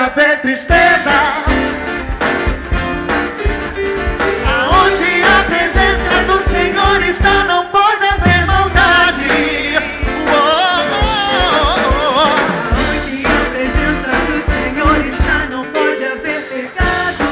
haver tristeza. Aonde a presença do Senhor está, não pode haver maldade. Onde a presença do Senhor está, não pode haver pecado.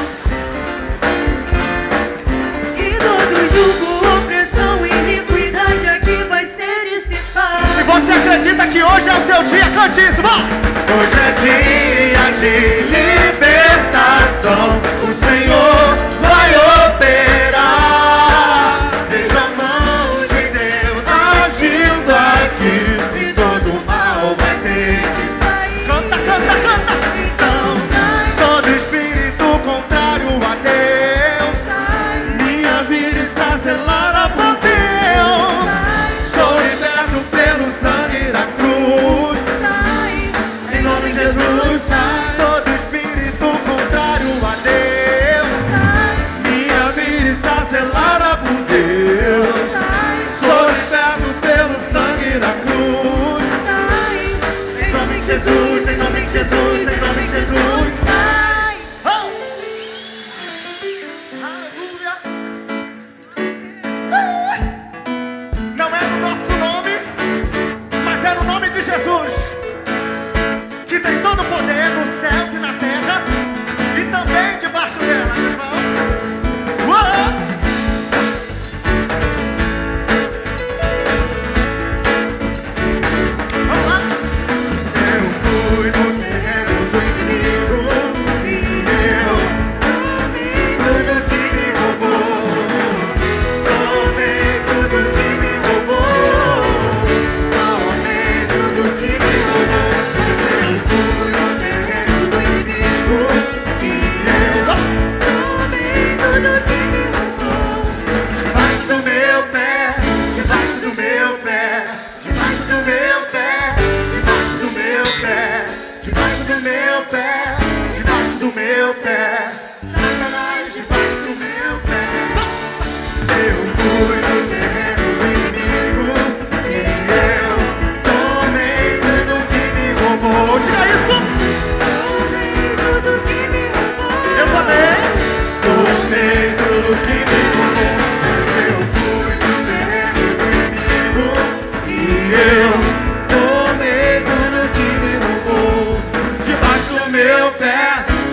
E todo julgo, opressão e iniquidade aqui vai ser dissipado. Se você acredita que hoje é o seu dia, cante isso, vamos! Hoje é dia de libertação, o Senhor vai operar. Veja a mão de Deus agindo aqui, e todo mal vai ter que sair. Canta, canta, canta! Então sai todo espírito contrário a Deus. Sai, Minha vida está selada por Deus. Sou liberto pelo sangue da cruz. sai, Em nome de Jesus, sai todo espírito contrário a Deus. sai, Minha vida está selada por Deus. sai, Sou liberto pelo sangue da cruz. sai. Em nome de Jesus, em nome de Jesus, em nome de Jesus. Sai. Aleluia. Não é no nosso nome, mas é no nome de Jesus, que tem todo o poder nos céus e na terra, e também debaixo dela, irmão. Uou! Vamos lá. Eu fui no terreno do inimigo, e eu tomei tudo que me roubou. Tomei tudo que me roubou. Tomei tudo que me roubou. Eu fui no terreno do inimigo, e eu tomei tudo que me roubou. Debaixo do meu pé, debaixo do meu pé, debaixo do meu pé, debaixo do meu pé, debaixo do meu pé, debaixo do meu pé, Satanás debaixo do meu pé. Eu fui no terreno do inimigo, e eu tomei tudo que me roubou. Diga isso! Tomei tudo que me roubou. Eu também tomei tudo que me roubou. Eu fui no terreno do inimigo, e eu tomei tudo que me roubou. Debaixo do meu pé,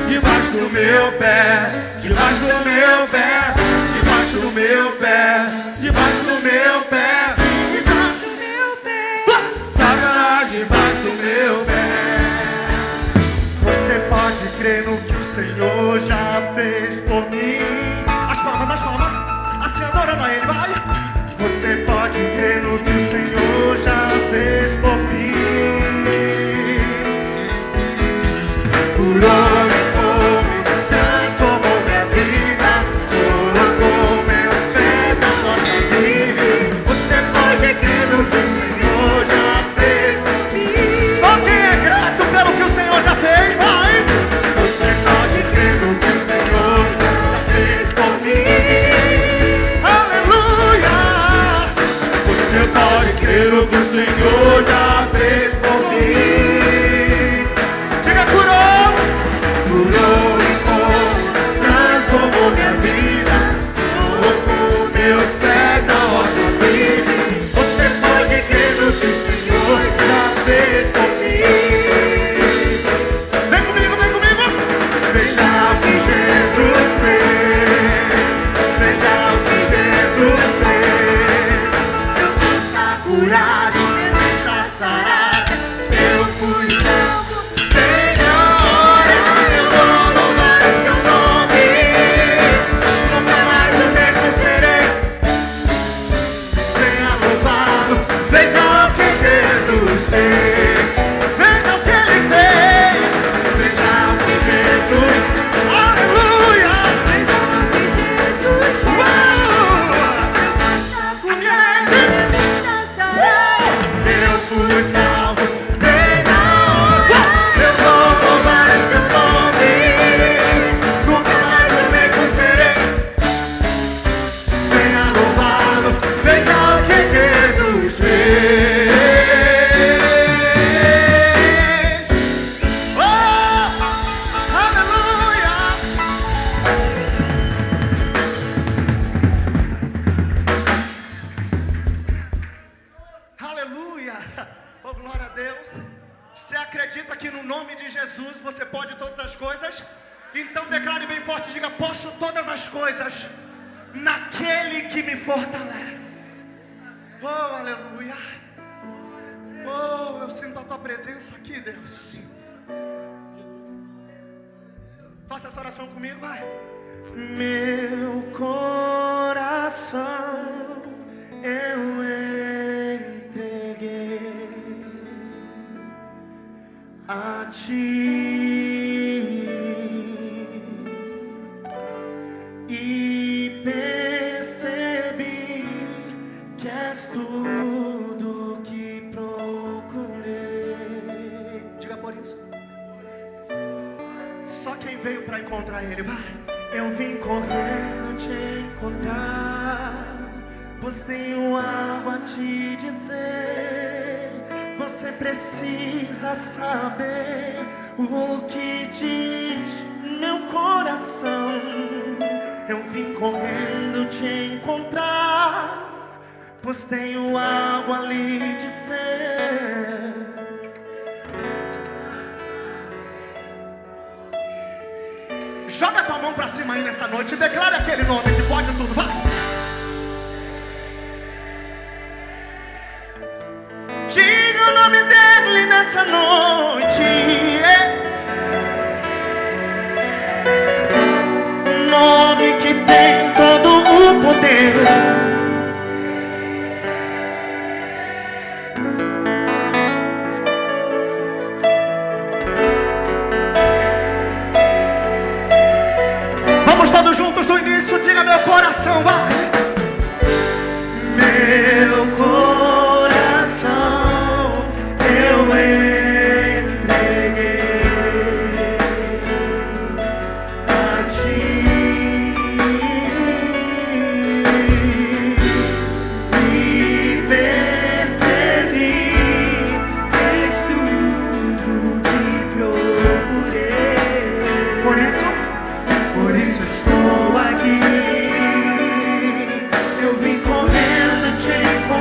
debaixo do meu pé, debaixo do meu pé, debaixo do meu pé, debaixo do meu pé, Debaixo do meu pé. Satanás debaixo do meu pé. Você pode crer no que o Senhor já fez por mim. As palmas, assim adorando a Ele, vai. Você pode crer no que o Senhor já fez por mim. Curou minha fome, transformou minha vida, colocou meus pés na porta livre. Você pode crer no que o Senhor já fez por mim. Só quem é grato pelo que o Senhor já fez, vai. Você pode crer no que o Senhor já fez por mim. Aleluia. acredita que no nome de Jesus você pode todas as coisas? Então declare bem forte, diga: posso todas as coisas naquele que me fortalece. Oh, aleluia. Oh, eu sinto a tua presença aqui, Deus. Faça essa oração comigo, vai. Meu coração eu entreguei a ti e percebi que és tudo que procurei. Diga por isso. Só quem veio para encontrar Ele, vai. Eu vim correndo te encontrar, pois tenho algo a te dizer. Você precisa saber o que diz meu coração. Eu vim correndo te encontrar, pois tenho algo a lhe dizer. Joga tua mão pra cima aí nessa noite e declare aquele nome que pode tudo, vai. Diga o nome dele nessa noite. Nome que tem todo o poder. Vamos todos juntos do início, diga: meu coração, vai. Meu coração eu entreguei a ti e percebi que és tudo que procurei. Por isso estou aqui. Eu vim correndo te encontrar.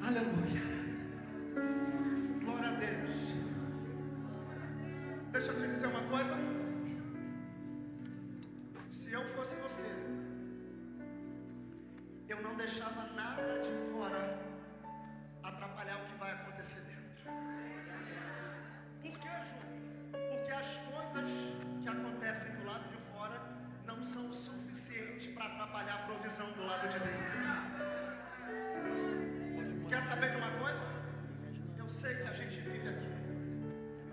Aleluia. Glória a Deus. Deixa eu te dizer uma coisa. Se eu fosse você, eu não deixava nada de fora atrapalhar o que vai acontecer dentro. Por quê, João? Porque as coisas que acontecem do lado de fora não são o suficiente para atrapalhar a provisão do lado de dentro. Quer saber de uma coisa? Eu sei que a gente vive aqui.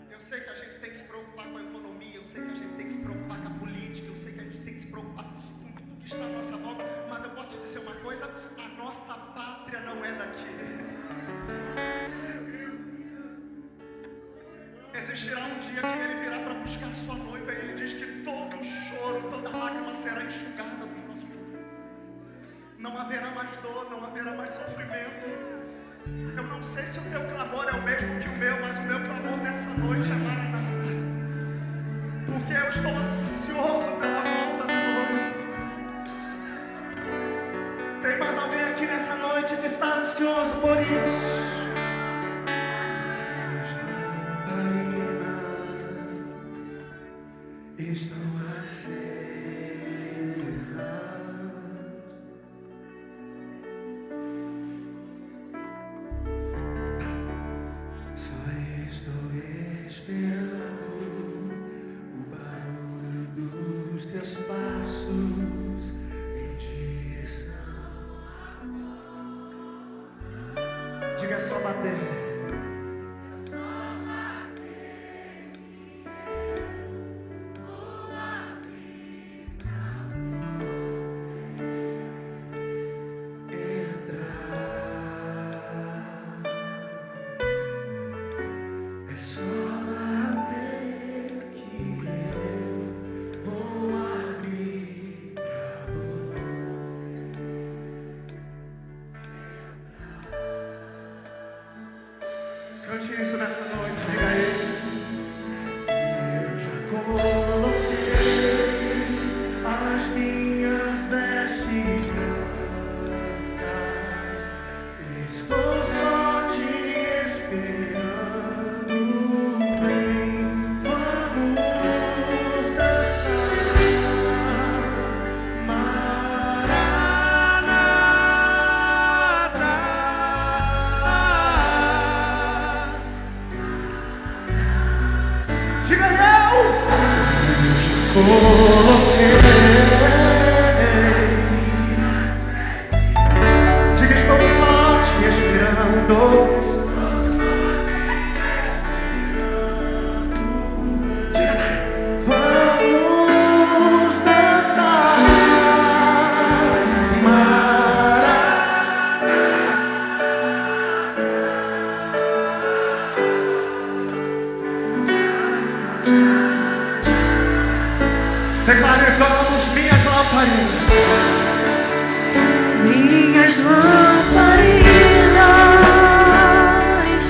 Eu sei que a gente tem que se preocupar com a economia. Eu sei que a gente tem que se preocupar com a política. Eu sei que a gente tem que se preocupar com tudo que está à nossa volta. Mas eu posso te dizer uma coisa: a nossa pátria não é daqui. Existirá um dia que ele virá para buscar sua noiva e ele diz que todo choro, toda lágrima será enxugada dos nossos olhos. Não haverá mais dor, não haverá mais sofrimento. Eu não sei se o teu clamor é o mesmo que o meu, mas o meu clamor nessa noite é Maranata. Porque eu estou ansioso pela volta do noivo. Tem mais alguém aqui nessa noite que está ansioso por isso? Estão acesas. Só estou esperando o barulho dos teus passos em direção. Diga só bater. Cante isso nessa noite, diga a ele. Eu já coloquei as minhas vestes brancas. Estou só te esperando. Vem, vamos dançar. Diga eu! Coloquei. Diga, estou só te esperando. Diga, vamos dançar. Declaramos minhas lamparinas. Minhas lamparinas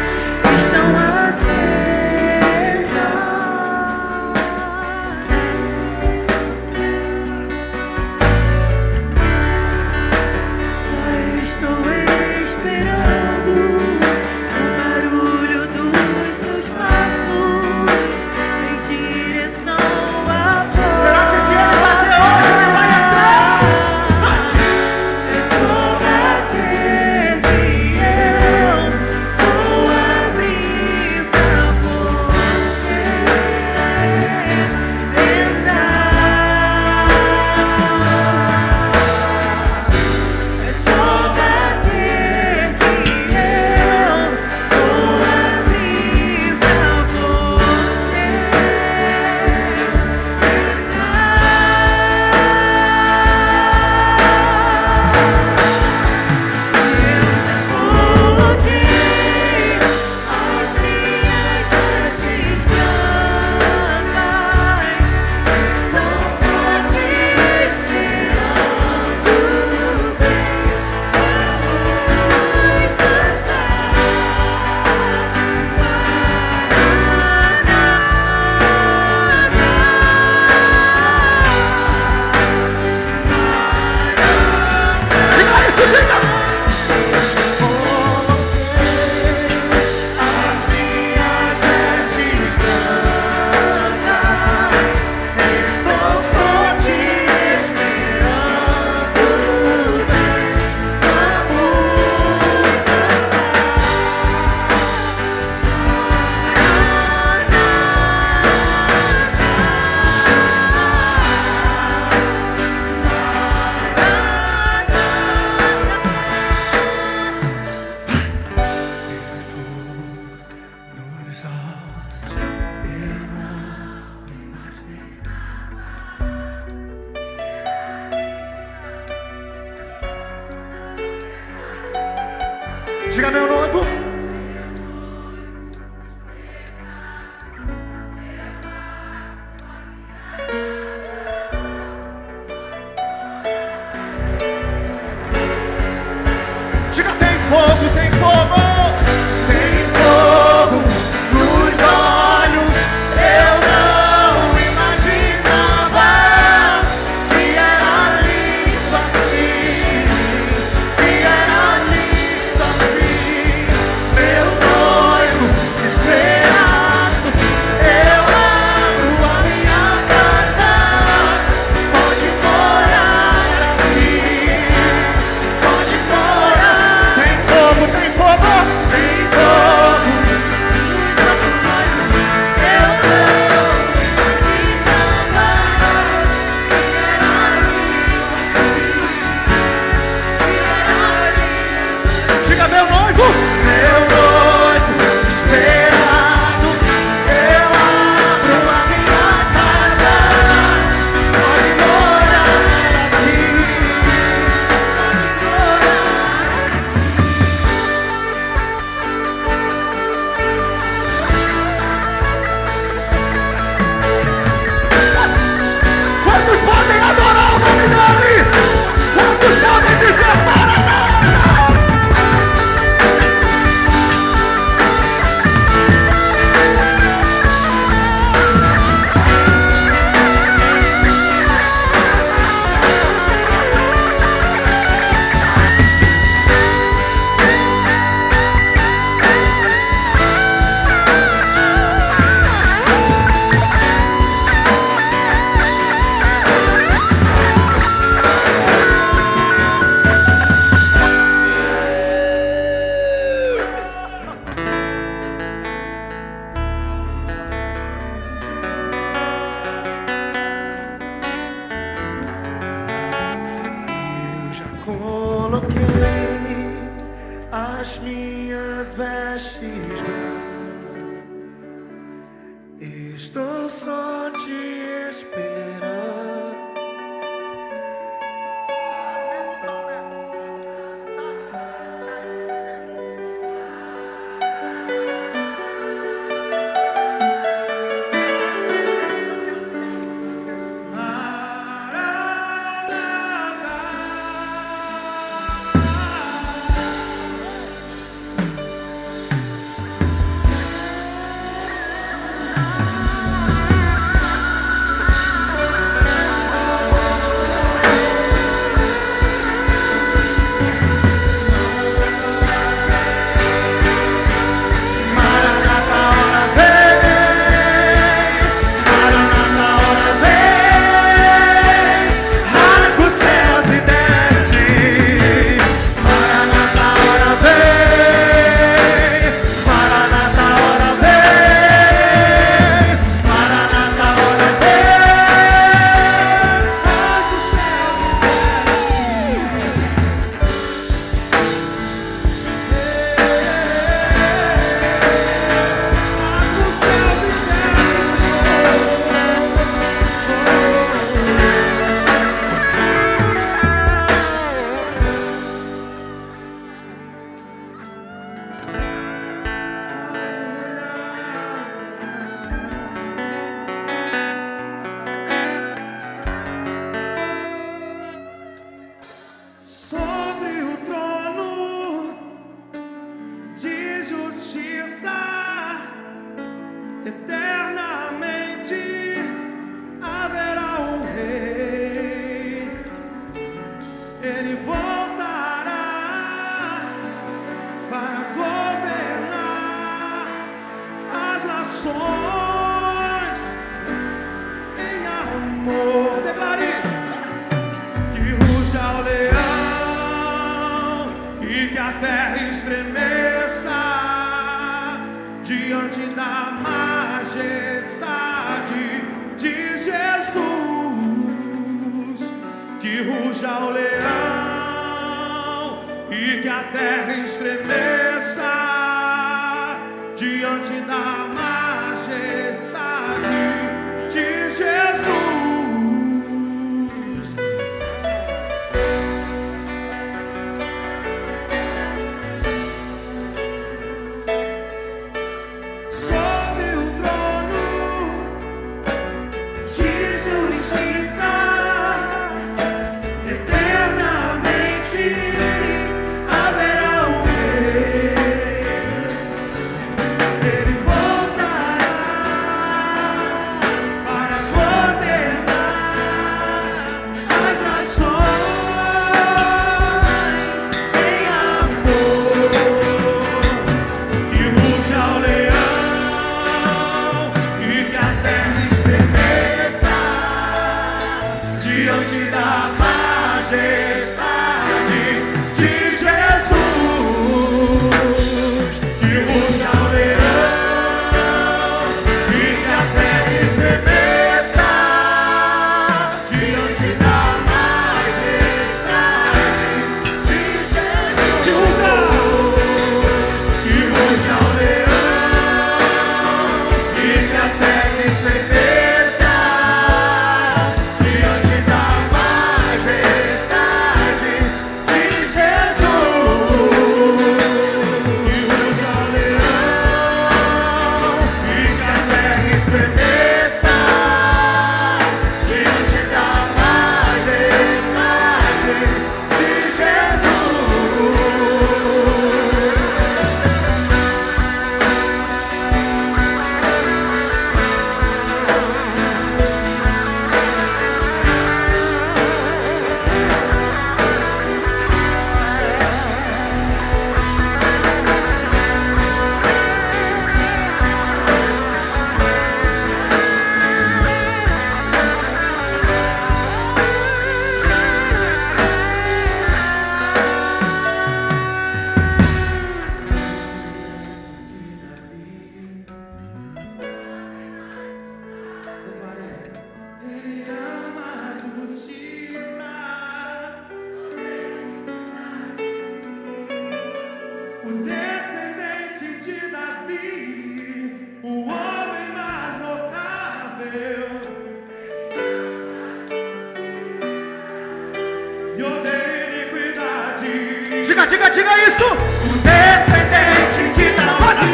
estão acesas. Só estou esperando o barulho dos seus passos em direção à porta. Será que se ele bater hoje, ele vai entrar? É só bater. Diga, meu noivo. Diga, tem fogo, tem fogo. Tem fogo nos olhos. Eu não imaginava que era lindo assim. Que era lindo assim. Meu noivo esperado. Eu abro a minha casa. Pode morar aqui. Pode morar. Tem fogo, tem fogo. Tem fogo. Eu não imaginava. Diga, meu noivo. Meu noivo esperado. Eu abro a minha casa. Pode morar aqui. Quantos podem adorar o nome dele? Quantos podem dizer Maranata? Eu já coloquei as minhas vestes lá. Estou só te esperando. Maranata, hora vem. Maranata, hora vem. Rasga os céus e desce. Maranata, hora vem. Maranata, hora vem. Maranata, hora vem. Rasga os céus e sobre o trono de justiça, eternamente haverá um rei. Ele voltará para governar as nações em amor. Declare que ruja o leão e que a terra estremeça diante da majestade de Jesus. Que ruja o leão e que a terra estremeça diante da majestade de Jesus. o descendente de Davi, o homem mais notável. E odeia iniquidade. Diga isso! O descendente de Davi,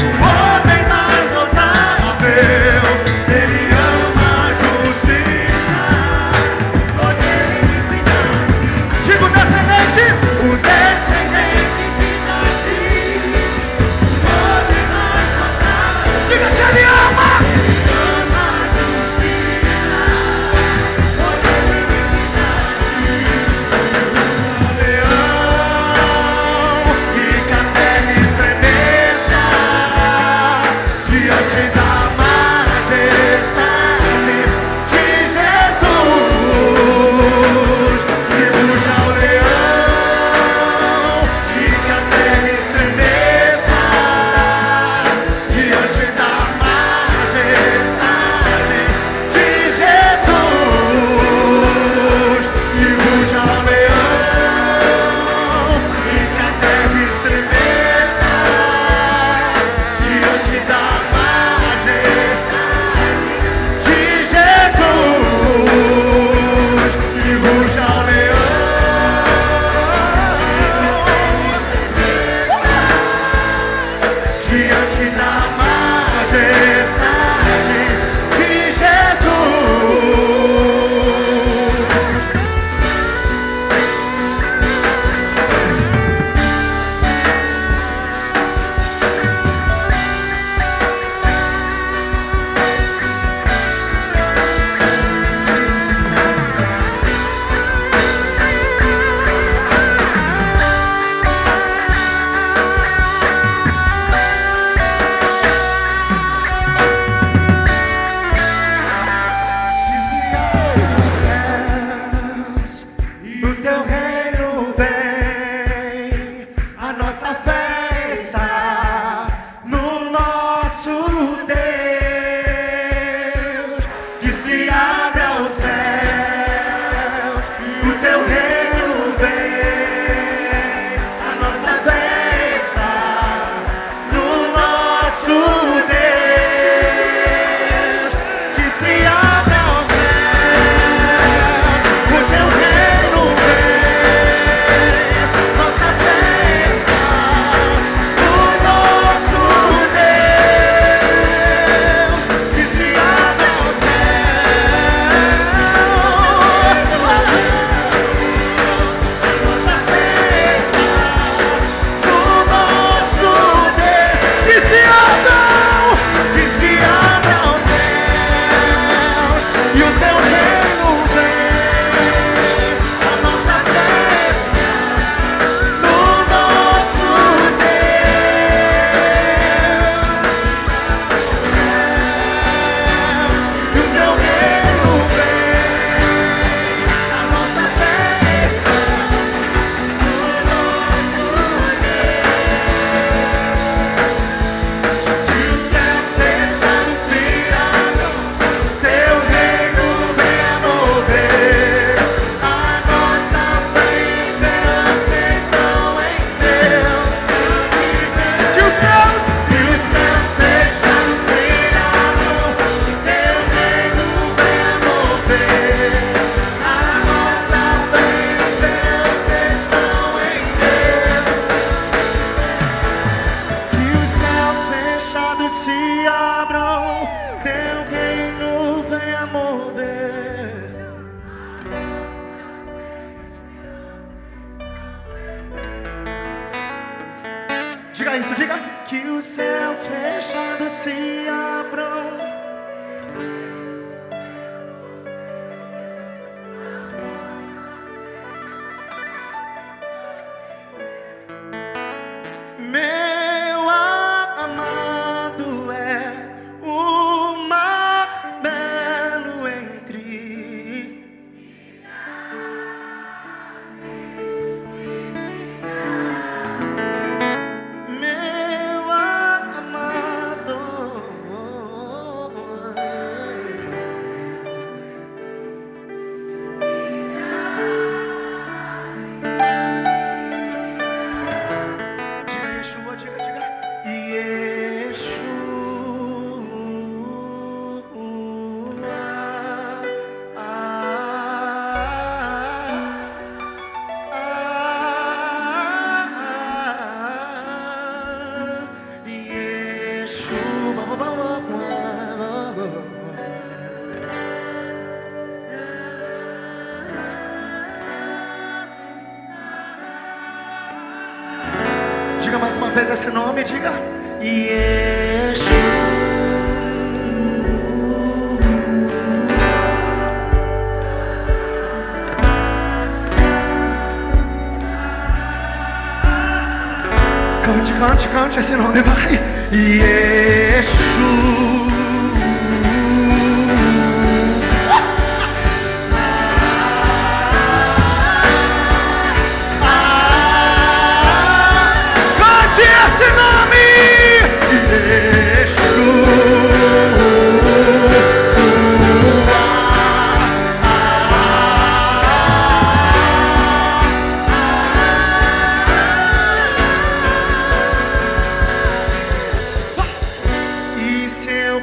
o homem mais notável. Ele ama a justiça, odeia iniquidade. Diga o descendente de Davi, o homem mais notável. Diga que ele ama! Nossa fé está no nosso Deus, que se abra os céus, o teu reino vem. A nossa fé está no nosso Deus, que se abra os céus, o teu reino vem. Nossa fé Diga isso, diga que os céus fechados se abram. Meu amado é o mais belo entre. Meu amado Diga mais uma vez esse nome, diga. Yeshua. Cante, cante, cante esse nome, vai. Yeshua. Cante esse nome.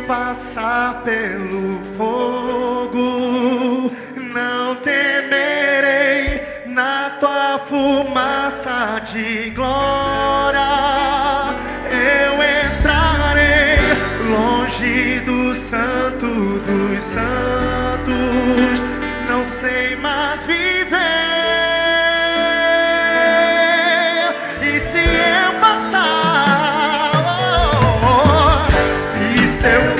Passar pelo fogo, não temerei, na tua fumaça de glória eu entrarei, longe do santo dos santos, não sei mais viver. E se eu passar, e se eu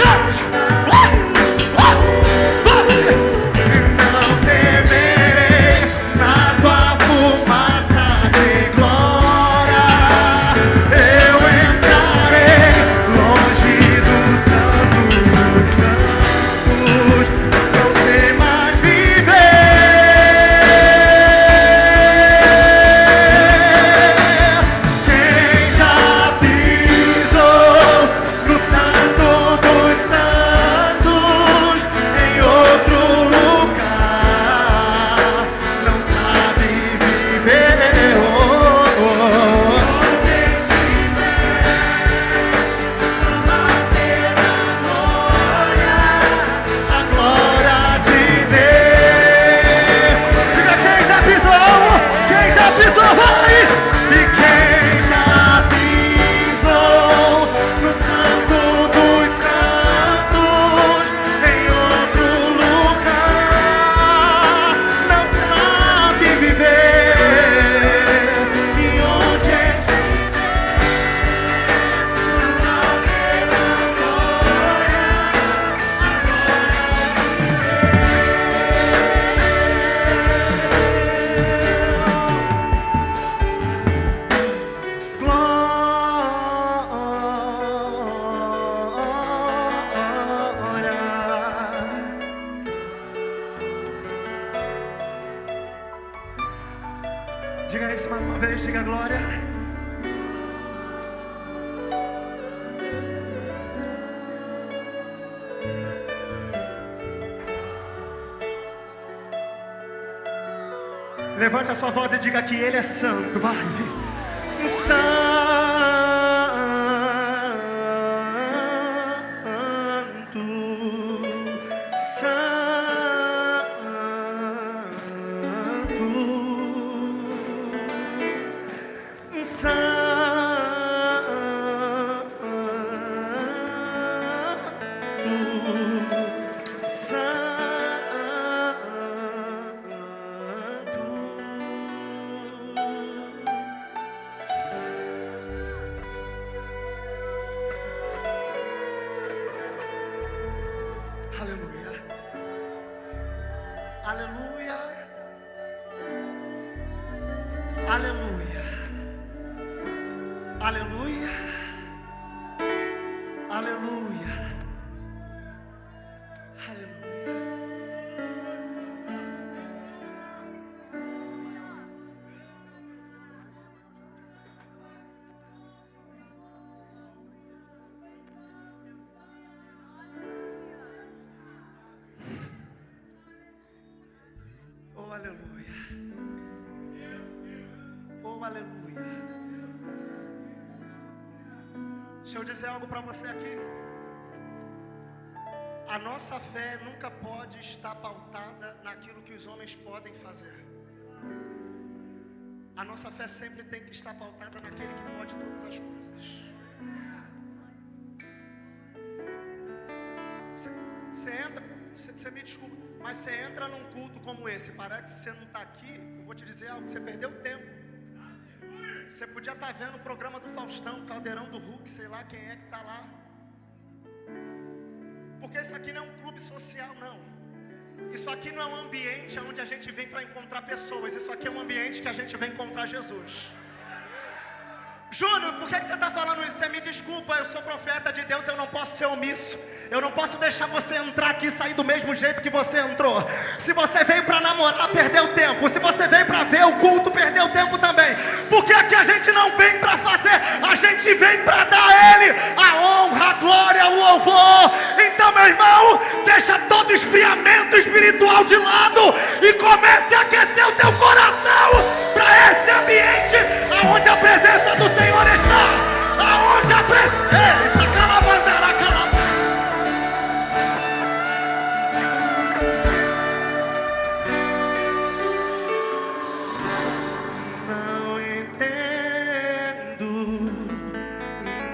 diga isso mais uma vez, diga glória. Levante a sua voz e diga que Ele é santo, vai. Aleluia. Aleluia. Aleluia. Aleluia. Aleluia. Oh, aleluia. Oh, aleluia. Deixa eu dizer algo para você aqui. A nossa fé nunca pode estar pautada naquilo que os homens podem fazer. A nossa fé sempre tem que estar pautada naquele que pode todas as coisas. Você entra, você me desculpa, mas você entra num culto como esse, parece que você não está aqui, eu vou te dizer algo, você perdeu tempo. Você podia estar vendo o programa do Faustão, Caldeirão do Hulk, sei lá quem é que está lá. Porque isso aqui não é um clube social, não. Isso aqui não é um ambiente onde a gente vem para encontrar pessoas. Isso aqui é um ambiente que a gente vem encontrar Jesus. Júnior, por que você está falando isso? Você me desculpa, eu sou profeta de Deus, eu não posso ser omisso. Eu não posso deixar você entrar aqui e sair do mesmo jeito que você entrou. Se você veio para namorar, perdeu tempo. Se você veio para ver o culto, perdeu tempo também. Porque aqui a gente não vem para fazer, a gente vem para dar a Ele a honra, a glória, o louvor. Então, meu irmão, deixa todo esfriamento espiritual de lado e comece a aquecer o teu coração para esse ambiente aonde a presença do Senhor está, aonde a presença. Eita, calabandara, calabandara. Não entendo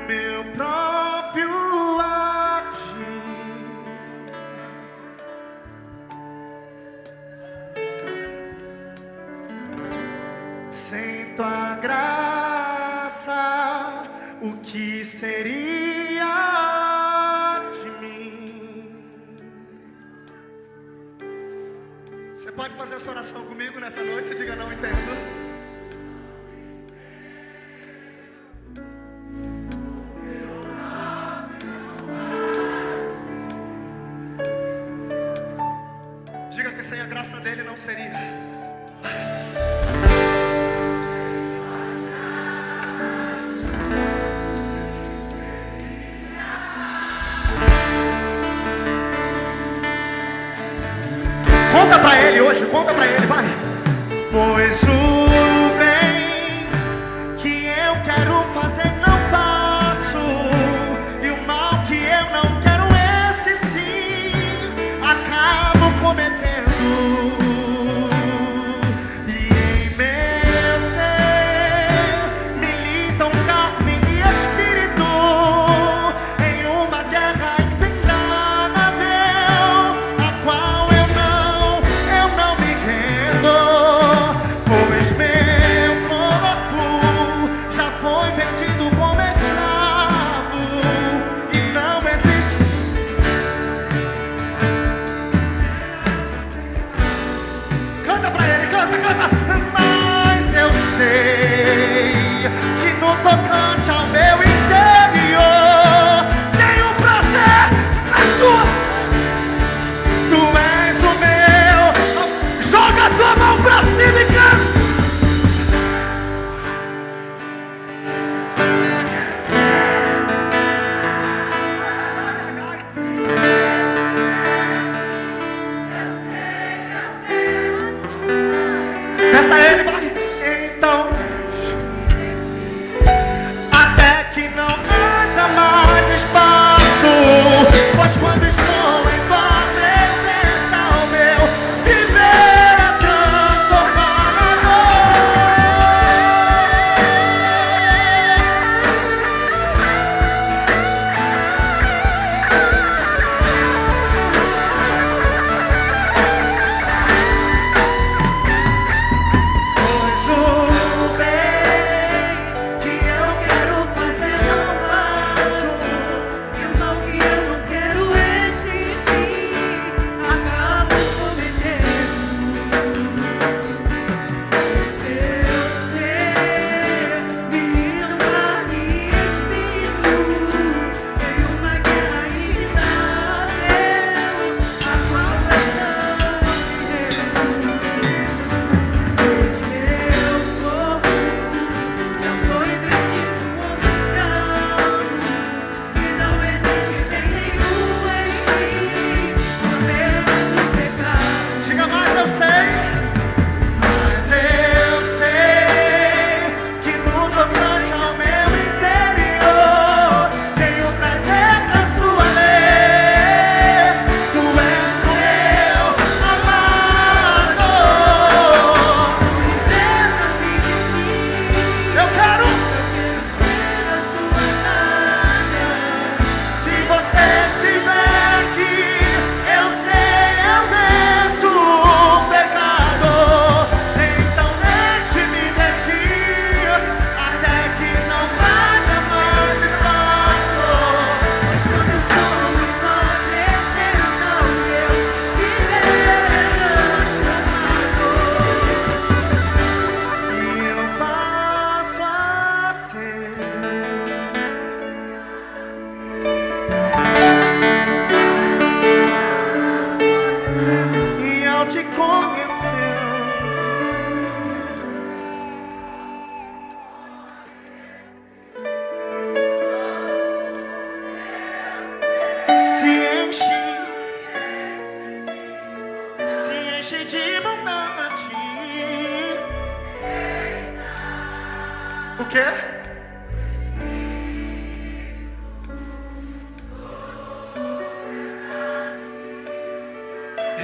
meu próprio agir. Sem tua graça, o que seria de mim? Você pode fazer essa oração comigo nessa noite? Diga: não entendo. Diga que sem a graça dele não seria. Conta pra ele hoje, conta pra ele, vai. Pois o bem que eu quero fazer não faço, e o mal que eu não quero, esse sim acabo cometendo. E em meu ser militam carne e espírito em uma guerra infindável, a qual eu não me rendo, pois meu corpo já foi vendido como escravo e não existe. Canta pra ele, canta, canta. Mas eu sei que no tocante ao meu interior tenho prazer na tua. Tu és o meu. Joga a tua mão pra cima e canta. Peça a ele, vai. Então, até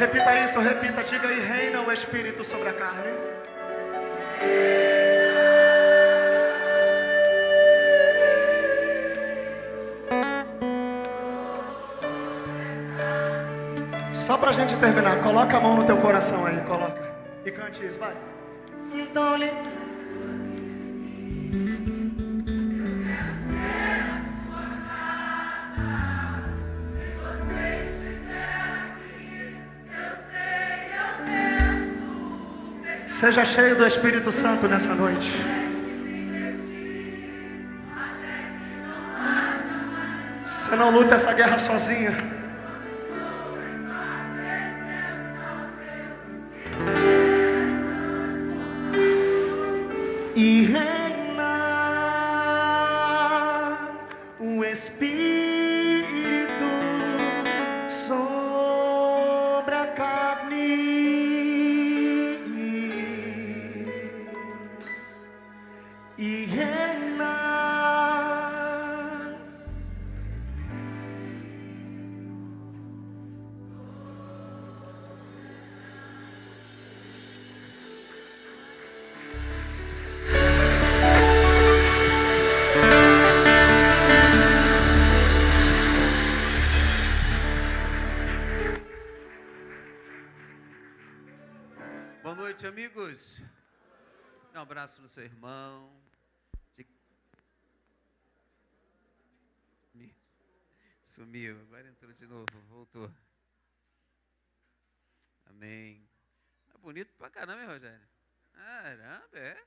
Repita isso, repita, diga aí, reina o Espírito sobre a carne. Só pra gente terminar, coloca a mão no teu coração aí, coloca. E cante isso, vai. Então lhe Seja cheio do Espírito Santo nessa noite. Você não luta essa guerra sozinha. E reinar o Espírito sobre a carne. E reinar. Boa noite, amigos. Dá um abraço no seu irmão. Sumiu, agora entrou de novo, voltou. Amém. É bonito pra caramba, hein, Rogério? Caramba, é.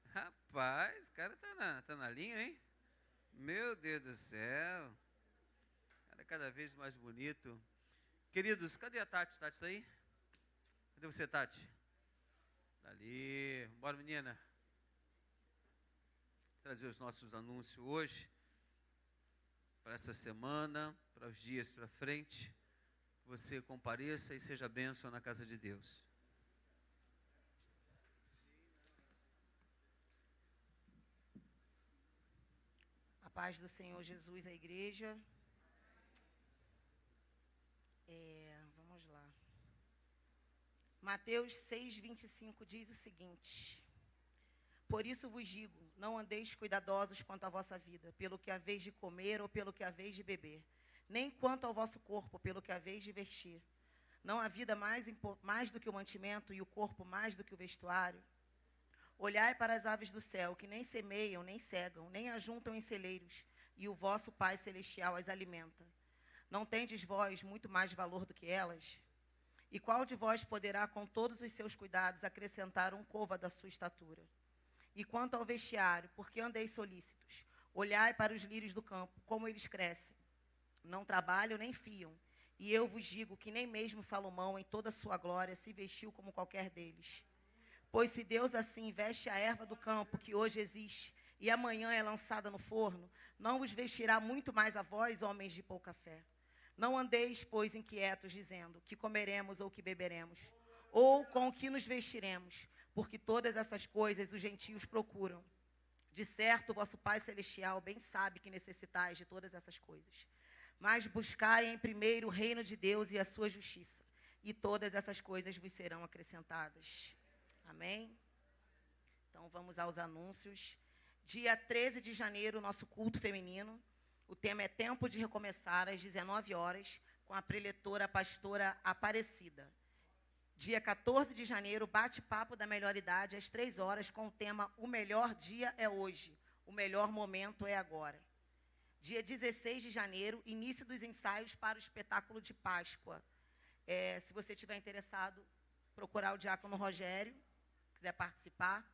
Rapaz, o cara tá na linha, hein? Meu Deus do céu. Cara, cada vez mais bonito. Queridos, cadê a Tati? Tati tá aí? Cadê você, Tati? Tá ali. Bora, menina. Trazer os nossos anúncios hoje. Para essa semana, para os dias para frente, você compareça e seja bênção na casa de Deus. A paz do Senhor Jesus à igreja. Vamos lá. Mateus 6:25 diz o seguinte: por isso vos digo, não andeis cuidadosos quanto à vossa vida, pelo que haveis de comer ou pelo que haveis de beber, nem quanto ao vosso corpo, pelo que haveis de vestir. Não há vida mais do que o mantimento, e o corpo mais do que o vestuário? Olhai para as aves do céu, que nem semeiam, nem cegam, nem ajuntam em celeiros, e o vosso Pai Celestial as alimenta. Não tendes vós muito mais valor do que elas? E qual de vós poderá, com todos os seus cuidados, acrescentar um côvado à sua estatura? E quanto ao vestiário, por que andeis solícitos? Olhai para os lírios do campo, como eles crescem. Não trabalham nem fiam. E eu vos digo que nem mesmo Salomão, em toda a sua glória, se vestiu como qualquer deles. Pois se Deus assim veste a erva do campo, que hoje existe, e amanhã é lançada no forno, não vos vestirá muito mais a vós, homens de pouca fé. Não andeis, pois, inquietos, dizendo, que comeremos ou que beberemos, ou com o que nos vestiremos, porque todas essas coisas os gentios procuram. De certo, o vosso Pai Celestial bem sabe que necessitais de todas essas coisas. Mas buscai em primeiro o reino de Deus e a sua justiça, e todas essas coisas vos serão acrescentadas. Amém? Então, vamos aos anúncios. Dia 13 de janeiro, nosso culto feminino. O tema é Tempo de Recomeçar, às 19 horas, com a preletora pastora Aparecida. Dia 14 de janeiro, bate-papo da melhor idade, às 3 horas, com o tema O Melhor Dia é Hoje, o Melhor Momento é Agora. Dia 16 de janeiro, início dos ensaios para o espetáculo de Páscoa. Se você estiver interessado, procurar o diácono Rogério, quiser participar.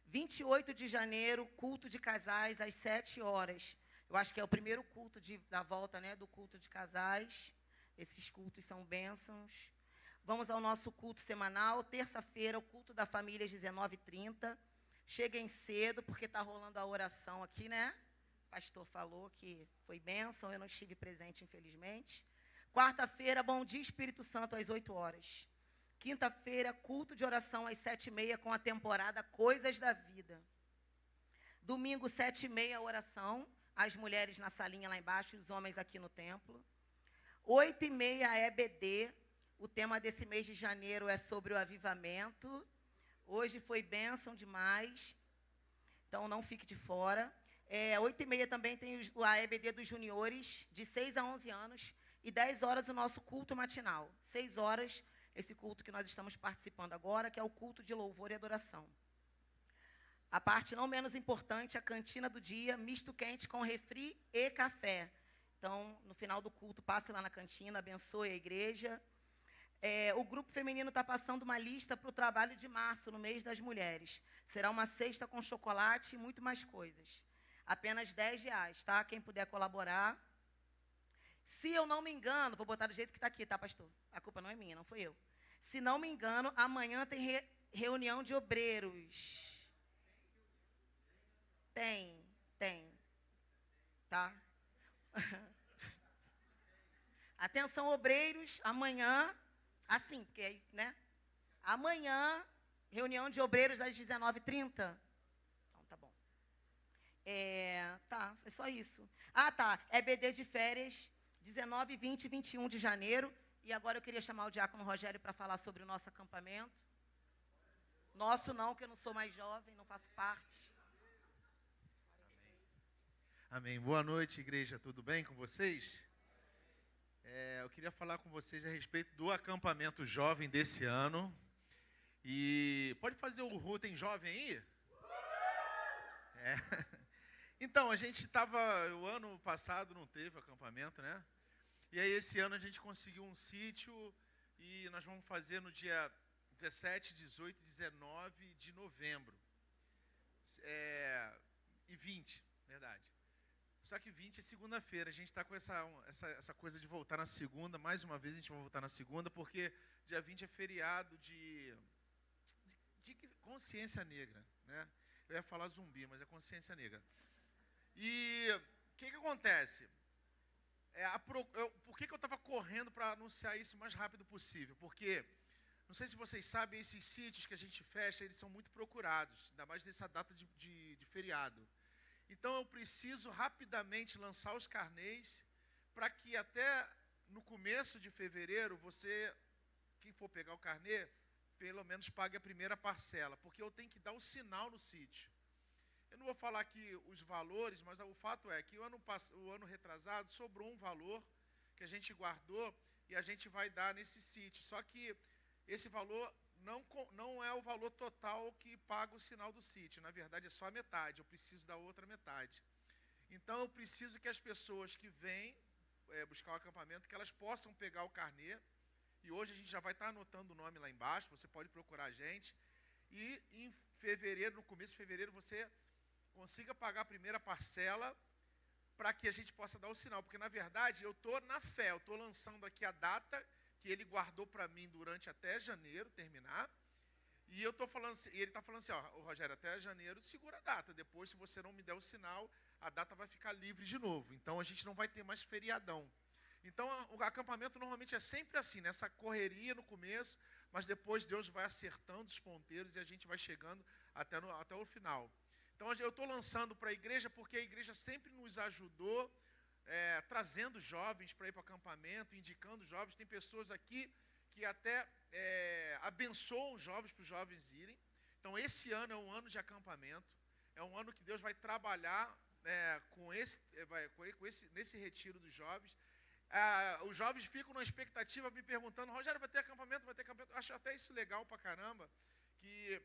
28 de janeiro, culto de casais, às 7 horas. Eu acho que é o primeiro culto da volta, né, do culto de casais. Esses cultos são bênçãos. Vamos ao nosso culto semanal. Terça-feira, o culto da família, às 19h30. Cheguem cedo, porque está rolando a oração aqui, né? O pastor falou que foi bênção, eu não estive presente, infelizmente. Quarta-feira, Bom Dia Espírito Santo, às 8 horas. Quinta-feira, culto de oração, às 7h30, com a temporada Coisas da Vida. Domingo, 7h30, oração. As mulheres na salinha lá embaixo, os homens aqui no templo. 8h30 EBD. O tema desse mês de janeiro é sobre o avivamento. Hoje foi bênção demais. Então, não fique de fora. 8h30 também tem a EBD dos juniores, de 6 a 11 anos. E 10 horas o nosso culto matinal. 6 horas, esse culto que nós estamos participando agora, que é o culto de louvor e adoração. A parte não menos importante, a cantina do dia, misto quente com refri e café. Então, no final do culto, passe lá na cantina, abençoe a igreja. O grupo feminino está passando uma lista para o trabalho de março, no mês das mulheres. Será uma cesta com chocolate e muito mais coisas. Apenas R$10, tá? Quem puder colaborar. Se eu não me engano, vou botar do jeito que está aqui, tá, pastor? A culpa não é minha, não fui eu. Se não me engano, amanhã tem reunião de obreiros. Tem. Tá? Atenção, obreiros, amanhã, assim, porque aí, né? Amanhã, reunião de obreiros às 19h30. Então, tá bom. Tá, é só isso. Tá, EBD de férias, 19, 20 e 21 de janeiro. E agora eu queria chamar o diácono Rogério para falar sobre o nosso acampamento. Nosso não, que eu não sou mais jovem, não faço parte. Amém. Boa noite, igreja. Tudo bem com vocês? Eu queria falar com vocês a respeito do acampamento jovem desse ano. E pode fazer o Rutem jovem aí? Então, a gente estava... O ano passado não teve acampamento, né? E aí, esse ano, a gente conseguiu um sítio e nós vamos fazer no dia 17, 18 e 19 de novembro. E 20, verdade. Só que 20 é segunda-feira. A gente está com essa coisa de voltar na segunda. Mais uma vez a gente vai voltar na segunda, porque dia 20 é feriado de consciência negra, né? Eu ia falar zumbi, mas é consciência negra. E o que acontece? Por que eu estava correndo para anunciar isso o mais rápido possível? Porque, não sei se vocês sabem, esses sítios que a gente fecha, eles são muito procurados, ainda mais nessa data de feriado. Então, eu preciso rapidamente lançar os carnês para que até no começo de fevereiro, quem for pegar o carnê, pelo menos pague a primeira parcela, porque eu tenho que dar o sinal no sítio. Eu não vou falar aqui os valores, mas o fato é que o ano retrasado sobrou um valor que a gente guardou e a gente vai dar nesse sítio. Só que esse valor não é o valor total que paga o sinal do sítio. Na verdade, é só a metade. Eu preciso da outra metade. Então, eu preciso que as pessoas que vêm buscar o acampamento, que elas possam pegar o carnê. E hoje a gente já vai estar anotando o nome lá embaixo. Você pode procurar a gente. E em fevereiro, no começo de fevereiro, você consiga pagar a primeira parcela para que a gente possa dar o sinal. Porque, na verdade, eu estou na fé. Eu estou lançando aqui a data que ele guardou para mim durante até janeiro terminar, e eu tô falando, e ele está falando assim, Rogério, até janeiro segura a data, depois se você não me der o sinal, a data vai ficar livre de novo, então a gente não vai ter mais feriadão. Então o acampamento normalmente é sempre assim, nessa correria no começo, mas depois Deus vai acertando os ponteiros e a gente vai chegando até o final. Então eu estou lançando para a igreja, porque a igreja sempre nos ajudou, trazendo jovens para ir para o acampamento, indicando jovens. Tem pessoas aqui que até abençoam os jovens para os jovens irem. Então, esse ano é um ano de acampamento. É um ano que Deus vai trabalhar nesse retiro dos jovens. Os jovens ficam na expectativa, me perguntando, Rogério, vai ter acampamento? Vai ter acampamento? Eu acho até isso legal pra caramba. Que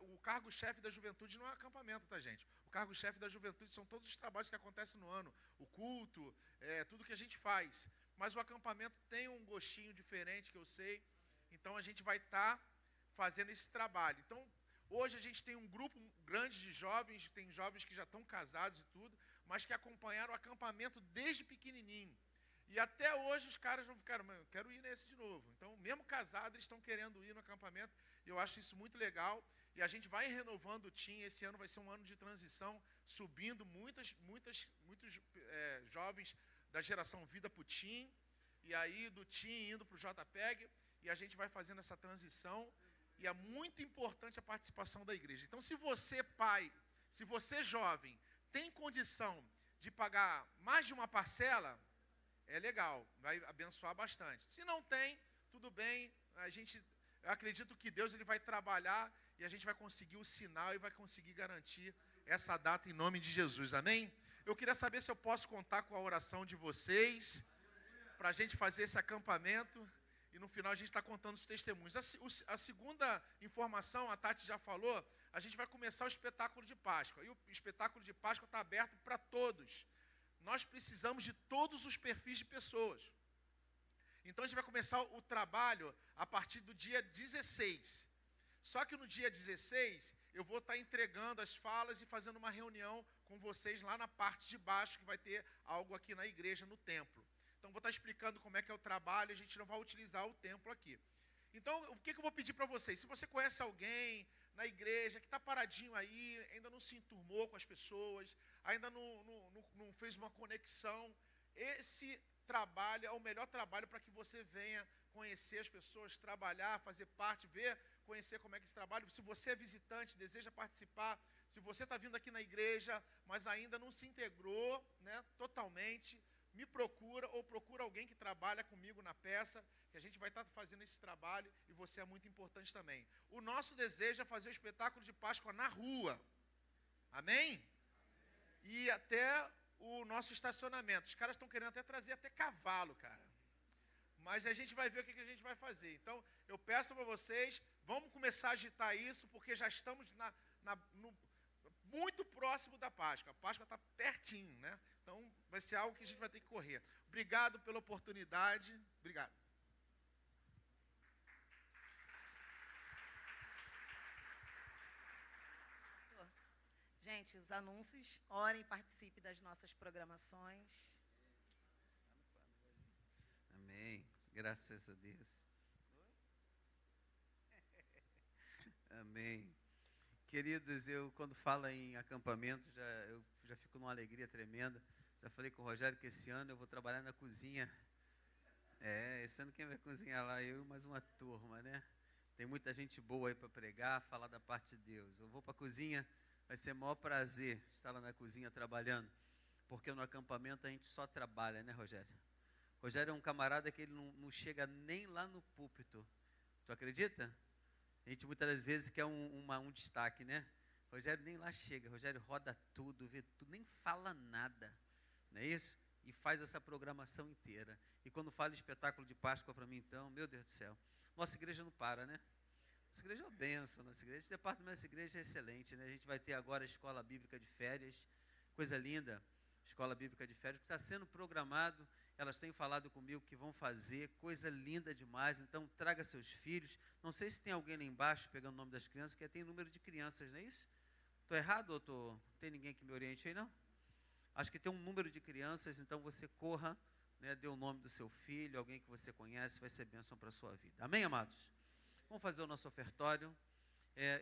o cargo-chefe da juventude não é acampamento, tá, gente? O cargo-chefe da juventude são todos os trabalhos que acontecem no ano, o culto, tudo que a gente faz. Mas o acampamento tem um gostinho diferente, que eu sei, então a gente vai estar fazendo esse trabalho. Então, hoje a gente tem um grupo grande de jovens, tem jovens que já estão casados e tudo, mas que acompanharam o acampamento desde pequenininho. E até hoje os caras vão ficar, eu quero ir nesse de novo. Então, mesmo casados, eles estão querendo ir no acampamento. E eu acho isso muito legal. E a gente vai renovando o TIM. Esse ano vai ser um ano de transição, subindo muitos jovens da geração Vida para o TIM. E aí, do TIM indo para o JPEG. E a gente vai fazendo essa transição. E é muito importante a participação da igreja. Então, se você, pai, se você, jovem, tem condição de pagar mais de uma parcela, é legal, vai abençoar bastante. Se não tem, tudo bem, eu acredito que Deus ele vai trabalhar e a gente vai conseguir o sinal e vai conseguir garantir essa data em nome de Jesus, amém? Eu queria saber se eu posso contar com a oração de vocês, para a gente fazer esse acampamento, e no final a gente está contando os testemunhos. A segunda informação, a Tati já falou, a gente vai começar o espetáculo de Páscoa, e o espetáculo de Páscoa está aberto para todos. Nós precisamos de todos os perfis de pessoas. Então a gente vai começar o trabalho a partir do dia 16. Só que no dia 16, eu vou estar entregando as falas e fazendo uma reunião com vocês lá na parte de baixo, que vai ter algo aqui na igreja, no templo. Então vou estar explicando como é que é o trabalho, a gente não vai utilizar o templo aqui. Então, o que eu vou pedir para vocês? Se você conhece alguém na igreja que está paradinho aí, ainda não se enturmou com as pessoas, ainda não fez uma conexão, esse trabalho é o melhor trabalho para que você venha conhecer as pessoas, trabalhar, fazer parte, conhecer como é que é esse trabalho. Se você é visitante, deseja participar, se você está vindo aqui na igreja, mas ainda não se integrou, né, totalmente, me procura ou procura alguém que trabalha comigo na peça, que a gente vai estar fazendo esse trabalho e você é muito importante também. O nosso desejo é fazer o espetáculo de Páscoa na rua. Amém? E até o nosso estacionamento. Os caras estão querendo até trazer até cavalo, cara. Mas a gente vai ver o que a gente vai fazer. Então, eu peço para vocês, vamos começar a agitar isso, porque já estamos muito próximo da Páscoa. A Páscoa está pertinho, né? Então, vai ser algo que a gente vai ter que correr. Obrigado pela oportunidade. Obrigado. Gente, os anúncios, orem e participem das nossas programações. Amém. Graças a Deus. Amém. Queridos, eu quando falo em acampamento, eu já fico numa alegria tremenda. Já falei com o Rogério que esse ano eu vou trabalhar na cozinha. Esse ano quem vai cozinhar lá? Eu e mais uma turma, né? Tem muita gente boa aí para pregar, falar da parte de Deus. Eu vou para a cozinha, vai ser o maior prazer estar lá na cozinha trabalhando. Porque no acampamento a gente só trabalha, né, Rogério? Rogério é um camarada que ele não chega nem lá no púlpito. Tu acredita? A gente muitas das vezes quer um destaque, né? Rogério nem lá chega, Rogério roda tudo, vê tudo, nem fala nada, não é isso? E faz essa programação inteira. E quando fala espetáculo de Páscoa para mim, então, meu Deus do céu, nossa igreja não para, né? Nossa igreja é uma bênção, nossa igreja, esse departamento dessa igreja é excelente, né? A gente vai ter agora a escola bíblica de férias, coisa linda, escola bíblica de férias, que está sendo programado. Elas têm falado comigo que vão fazer, coisa linda demais, então traga seus filhos. Não sei se tem alguém lá embaixo pegando o nome das crianças, que tem número de crianças, não é isso? Estou errado ou tem ninguém que me oriente aí, não? Acho que tem um número de crianças, então você corra, né, dê o nome do seu filho, alguém que você conhece, vai ser bênção para a sua vida. Amém, amados? Vamos fazer o nosso ofertório.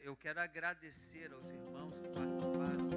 Eu quero agradecer aos irmãos que participaram.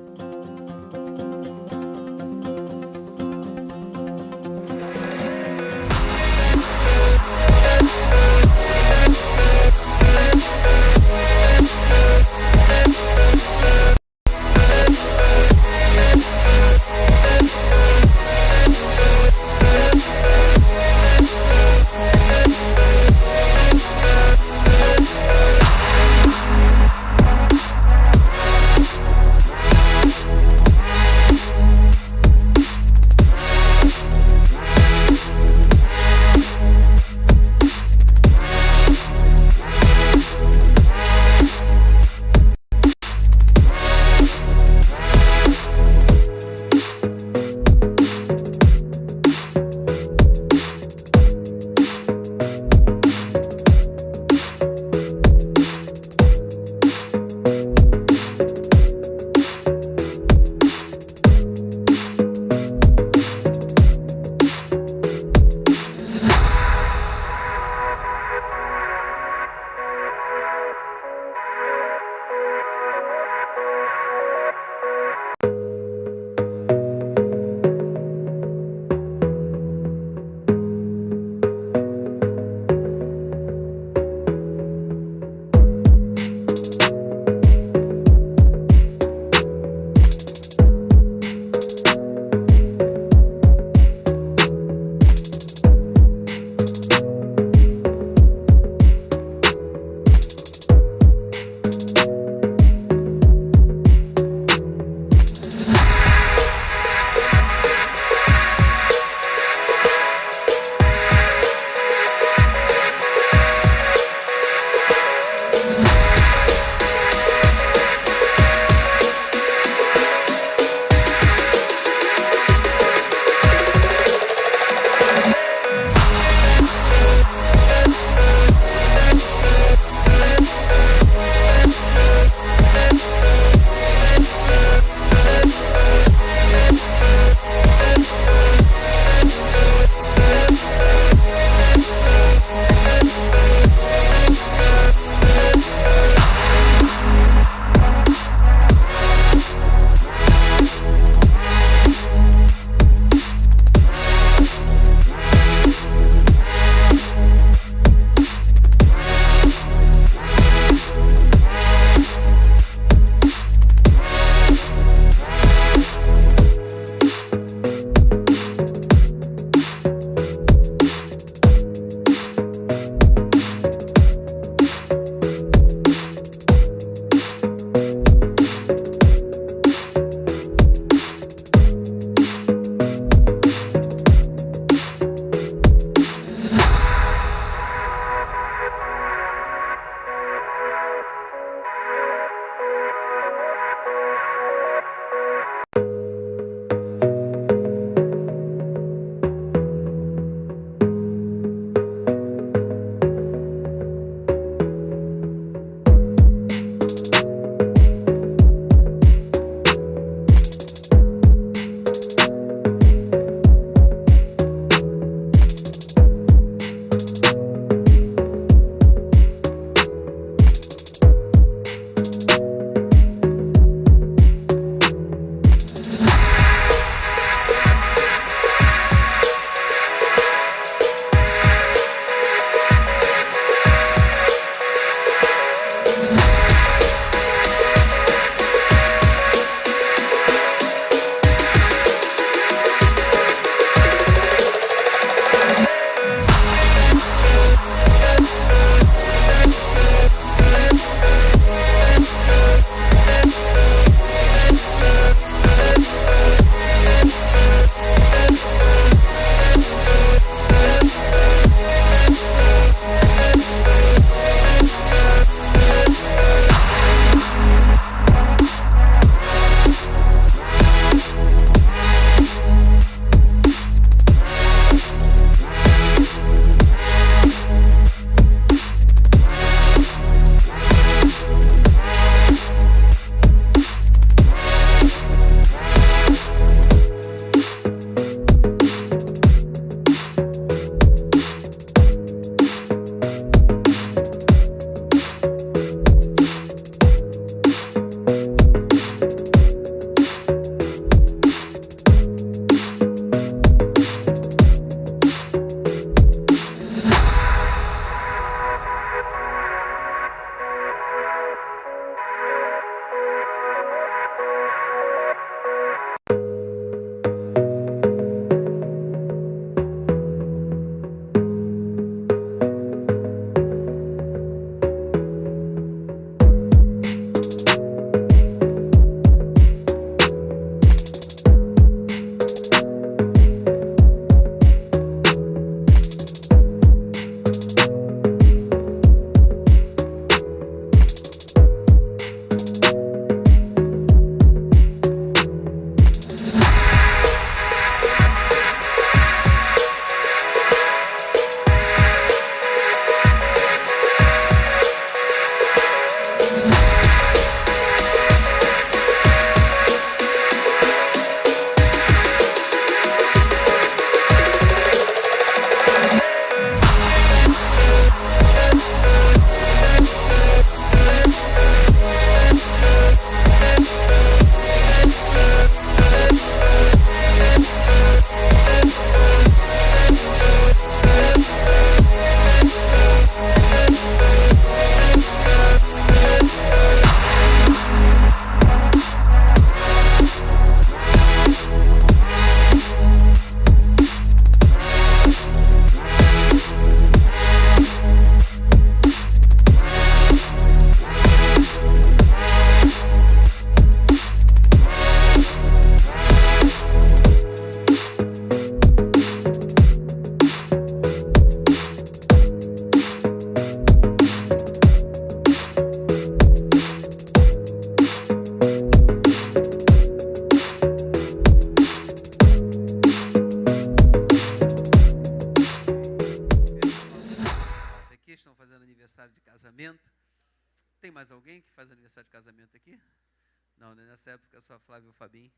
Flávio e o Fabinho.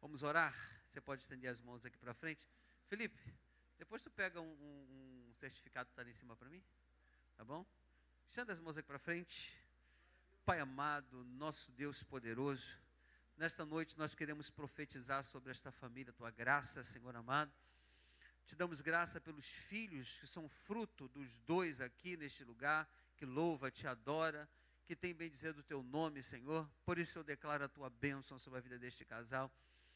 Vamos orar? Você pode estender as mãos aqui para frente. Felipe, depois tu pega um certificado que está ali em cima para mim, tá bom? Estenda as mãos aqui para frente. Pai amado, nosso Deus poderoso, nesta noite nós queremos profetizar sobre esta família, tua graça, Senhor amado. Te damos graça pelos filhos que são fruto dos dois aqui neste lugar, que louva, te adora, que tem bem dizer do teu nome, Senhor. Por isso eu declaro a tua bênção sobre a vida deste casal.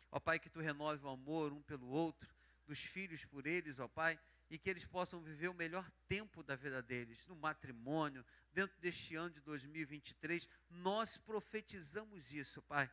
Ó Pai, que tu renove o amor um pelo outro, dos filhos por eles, ó Pai, e que eles possam viver o melhor tempo da vida deles, no matrimônio, dentro deste ano de 2023. Nós profetizamos isso, Pai,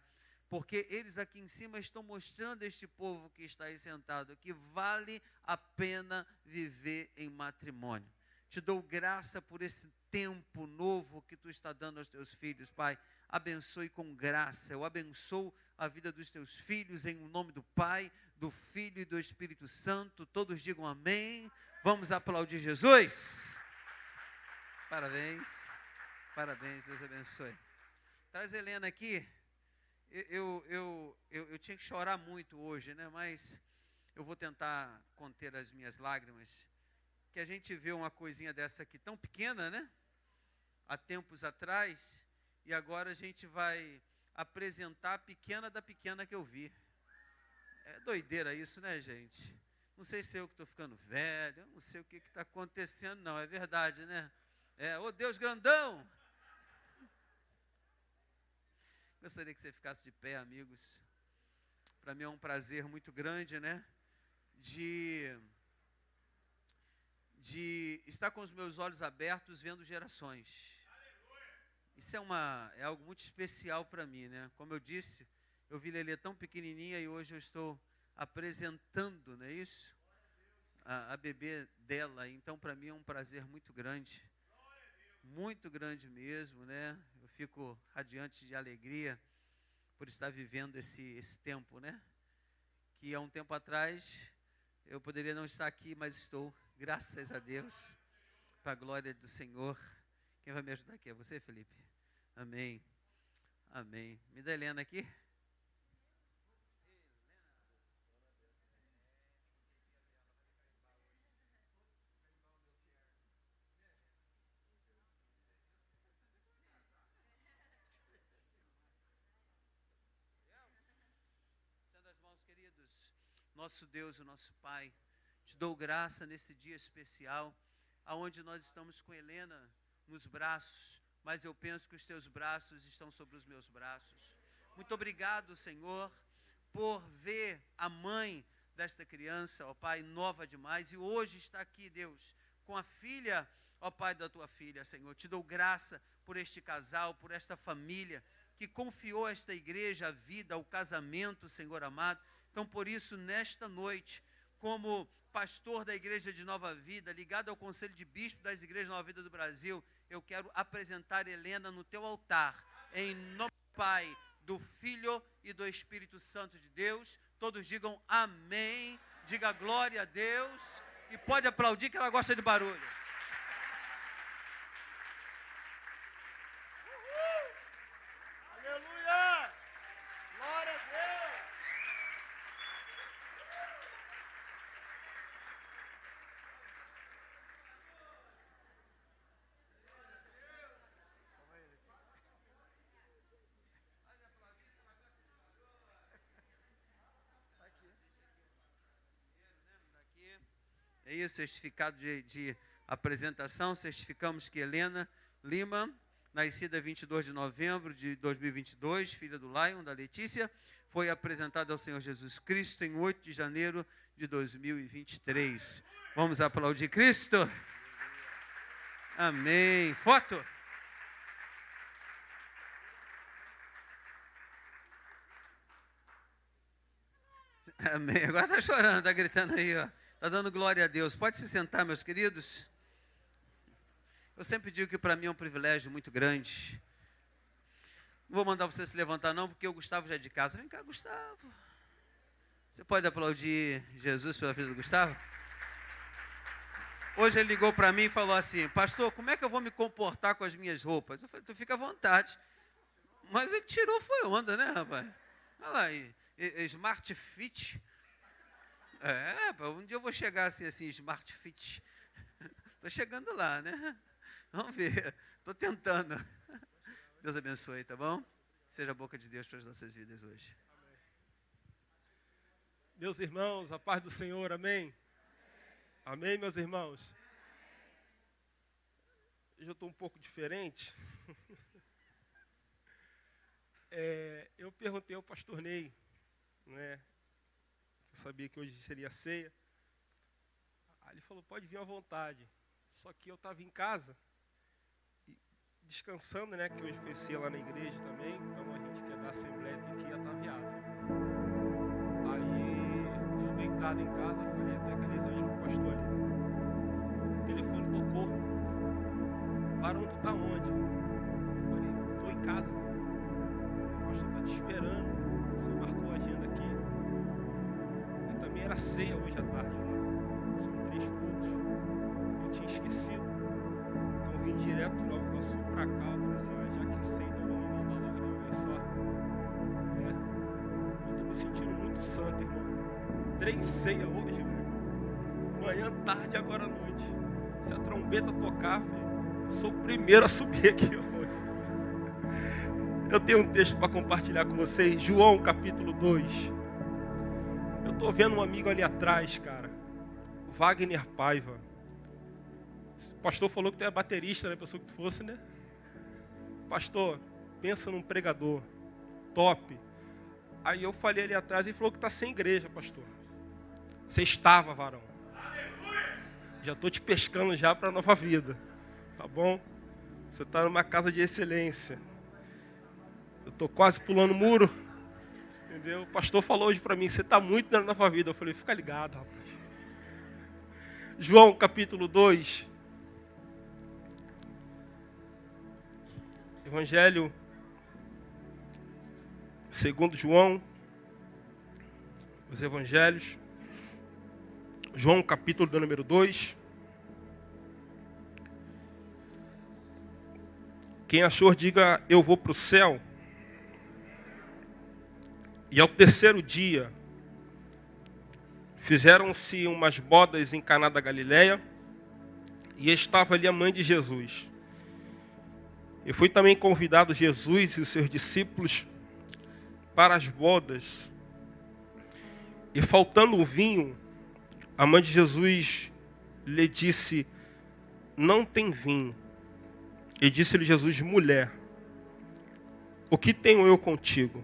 porque eles aqui em cima estão mostrando a este povo que está aí sentado que vale a pena viver em matrimônio. Te dou graça por esse tempo novo que tu está dando aos teus filhos, Pai. Abençoe com graça. Eu abençoo a vida dos teus filhos em nome do Pai, do Filho e do Espírito Santo. Todos digam amém. Vamos aplaudir Jesus. Parabéns. Parabéns, Deus abençoe. Traz a Helena aqui. Eu tinha que chorar muito hoje, né? Mas eu vou tentar conter as minhas lágrimas. Que a gente vê uma coisinha dessa aqui tão pequena, né? Há tempos atrás, e agora a gente vai apresentar a pequena da pequena que eu vi. É doideira isso, né, gente? Não sei se eu que estou ficando velho, não sei o que está acontecendo, não, é verdade, né? Ô Deus grandão! Gostaria que você ficasse de pé, amigos. Para mim é um prazer muito grande, né? De estar com os meus olhos abertos vendo gerações. Isso é algo muito especial para mim, né? Como eu disse, eu vi Lelê tão pequenininha e hoje eu estou apresentando, não é isso? A bebê dela. Então, para mim é um prazer muito grande mesmo, né? Eu fico radiante de alegria por estar vivendo esse tempo, né? Que há um tempo atrás eu poderia não estar aqui, mas estou. Graças a Deus, para a glória do Senhor. Quem vai me ajudar aqui é você, Felipe? Amém. Amém. Me dá a Helena aqui. Estenda as mãos, queridos. Nosso Deus, o nosso Pai, te dou graça nesse dia especial, aonde nós estamos com Helena nos braços, mas eu penso que os teus braços estão sobre os meus braços. Muito obrigado, Senhor, por ver a mãe desta criança, ó Pai, nova demais, e hoje está aqui, Deus, com a filha, ó Pai, da tua filha, Senhor. Te dou graça por este casal, por esta família, que confiou a esta igreja a vida, ao casamento, Senhor amado. Então, por isso, nesta noite, como pastor da Igreja de Nova Vida, ligado ao Conselho de Bispos das Igrejas de Nova Vida do Brasil, eu quero apresentar Helena no teu altar, em nome do Pai, do Filho e do Espírito Santo de Deus. Todos digam amém, diga glória a Deus, e pode aplaudir que ela gosta de barulho. Aleluia! Glória a Deus! É isso, certificado de apresentação. Certificamos que Helena Lima, nascida 22 de novembro de 2022, filha do Lion, da Letícia, foi apresentada ao Senhor Jesus Cristo em 8 de janeiro de 2023. Vamos aplaudir Cristo. Amém. Foto. Amém. Agora está chorando, está gritando aí, ó. Está dando glória a Deus. Pode se sentar, meus queridos. Eu sempre digo que para mim é um privilégio muito grande. Não vou mandar você se levantar não, porque o Gustavo já é de casa. Vem cá, Gustavo. Você pode aplaudir Jesus pela vida do Gustavo? Hoje ele ligou para mim e falou assim: pastor, como é que eu vou me comportar com as minhas roupas? Eu falei: tu fica à vontade. Mas ele tirou, foi onda, né, rapaz? Olha lá, Smart Fit. Um dia eu vou chegar assim, Smart Fit. Estou chegando lá, né? Vamos ver. Estou tentando. Deus abençoe, tá bom? Seja a boca de Deus para as nossas vidas hoje. Meus irmãos, a paz do Senhor, amém? Amém, meus irmãos? Hoje eu estou um pouco diferente. Eu perguntei ao pastor Ney, né? Eu sabia que hoje seria ceia. Aí ele falou, pode vir à vontade. Só que eu estava em casa, descansando, né? Que hoje foi ceia lá na igreja também. Então a gente quer dar assembleia, tem que ir ataviado. Aí eu deitado em casa, falei até que eles olham pro pastor ali. O telefone tocou. Varão, tu tá onde? Eu falei, tô em casa. O pastor tá te esperando. Você marcou a agenda aqui. E também era ceia hoje à tarde lá. São 3 cultos. Eu tinha esquecido. Então vim direto de Nova Iguaçu pra cá. Eu falei assim, já que é ceia, então vamos mandar logo de uma vez só. Eu tô me sentindo muito santo, irmão. 3 ceias hoje, velho. Manhã, tarde e agora à noite. Se a trombeta tocar, filho, sou o primeiro a subir aqui hoje. Eu tenho um texto para compartilhar com vocês. João, capítulo 2. Eu estou vendo um amigo ali atrás, cara. Wagner Paiva. O pastor falou que tu é baterista, né? Pensou que tu fosse, né? Pastor, pensa num pregador. Top. Aí eu falei ali atrás e ele falou que está sem igreja, pastor. Você estava, varão. Já estou te pescando já para a nova vida. Tá bom? Você está numa casa de excelência. Eu estou quase pulando muro. Entendeu? O pastor falou hoje para mim, você está muito na nova vida. Eu falei, fica ligado, rapaz. João, capítulo 2. Evangelho segundo João. Os evangelhos. João, capítulo do número 2. Quem achou, diga, eu vou para o céu. E ao 3º dia, fizeram-se umas bodas em Caná da Galileia, e estava ali a mãe de Jesus. E foi também convidado Jesus e os seus discípulos para as bodas. E faltando o vinho, a mãe de Jesus lhe disse, não tem vinho. E disse-lhe Jesus, mulher, o que tenho eu contigo?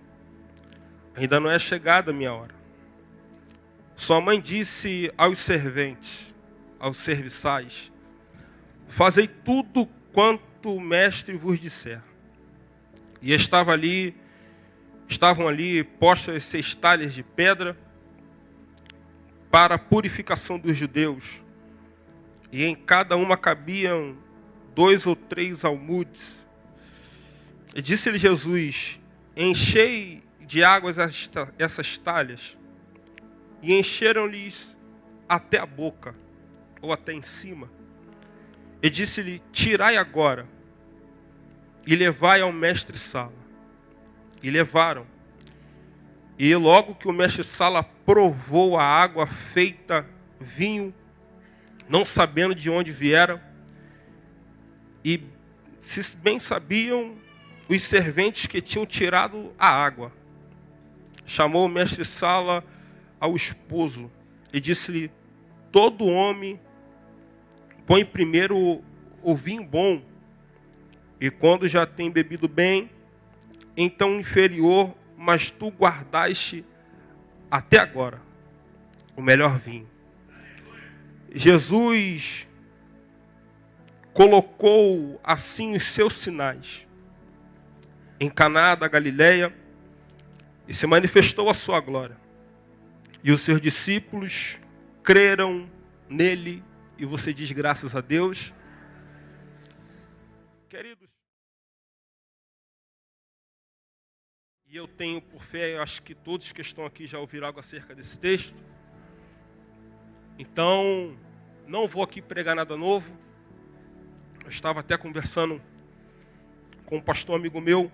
Ainda não é chegada a minha hora. Sua mãe disse aos serventes, aos serviçais, fazei tudo quanto o mestre vos disser. E estavam ali postas 6 talhas de pedra para a purificação dos judeus. E em cada uma cabiam 2 ou 3 almudes. E disse-lhe Jesus, enchei de águas essas talhas. E encheram-lhes até a boca, ou até em cima. E disse-lhe, tirai agora, e levai ao mestre-sala. E levaram. E logo que o mestre-sala provou a água feita vinho, não sabendo de onde viera, e se bem sabiam os serventes que tinham tirado a água, chamou o mestre-sala ao esposo e disse-lhe, todo homem põe primeiro o vinho bom, e quando já tem bebido bem, então inferior, mas tu guardaste até agora o melhor vinho. Jesus colocou assim os seus sinais em Caná da Galileia e se manifestou a sua glória. E os seus discípulos creram nele, e você diz graças a Deus. Queridos, e eu tenho por fé, eu acho que todos que estão aqui já ouviram algo acerca desse texto. Então, não vou aqui pregar nada novo. Eu estava até conversando com um pastor amigo meu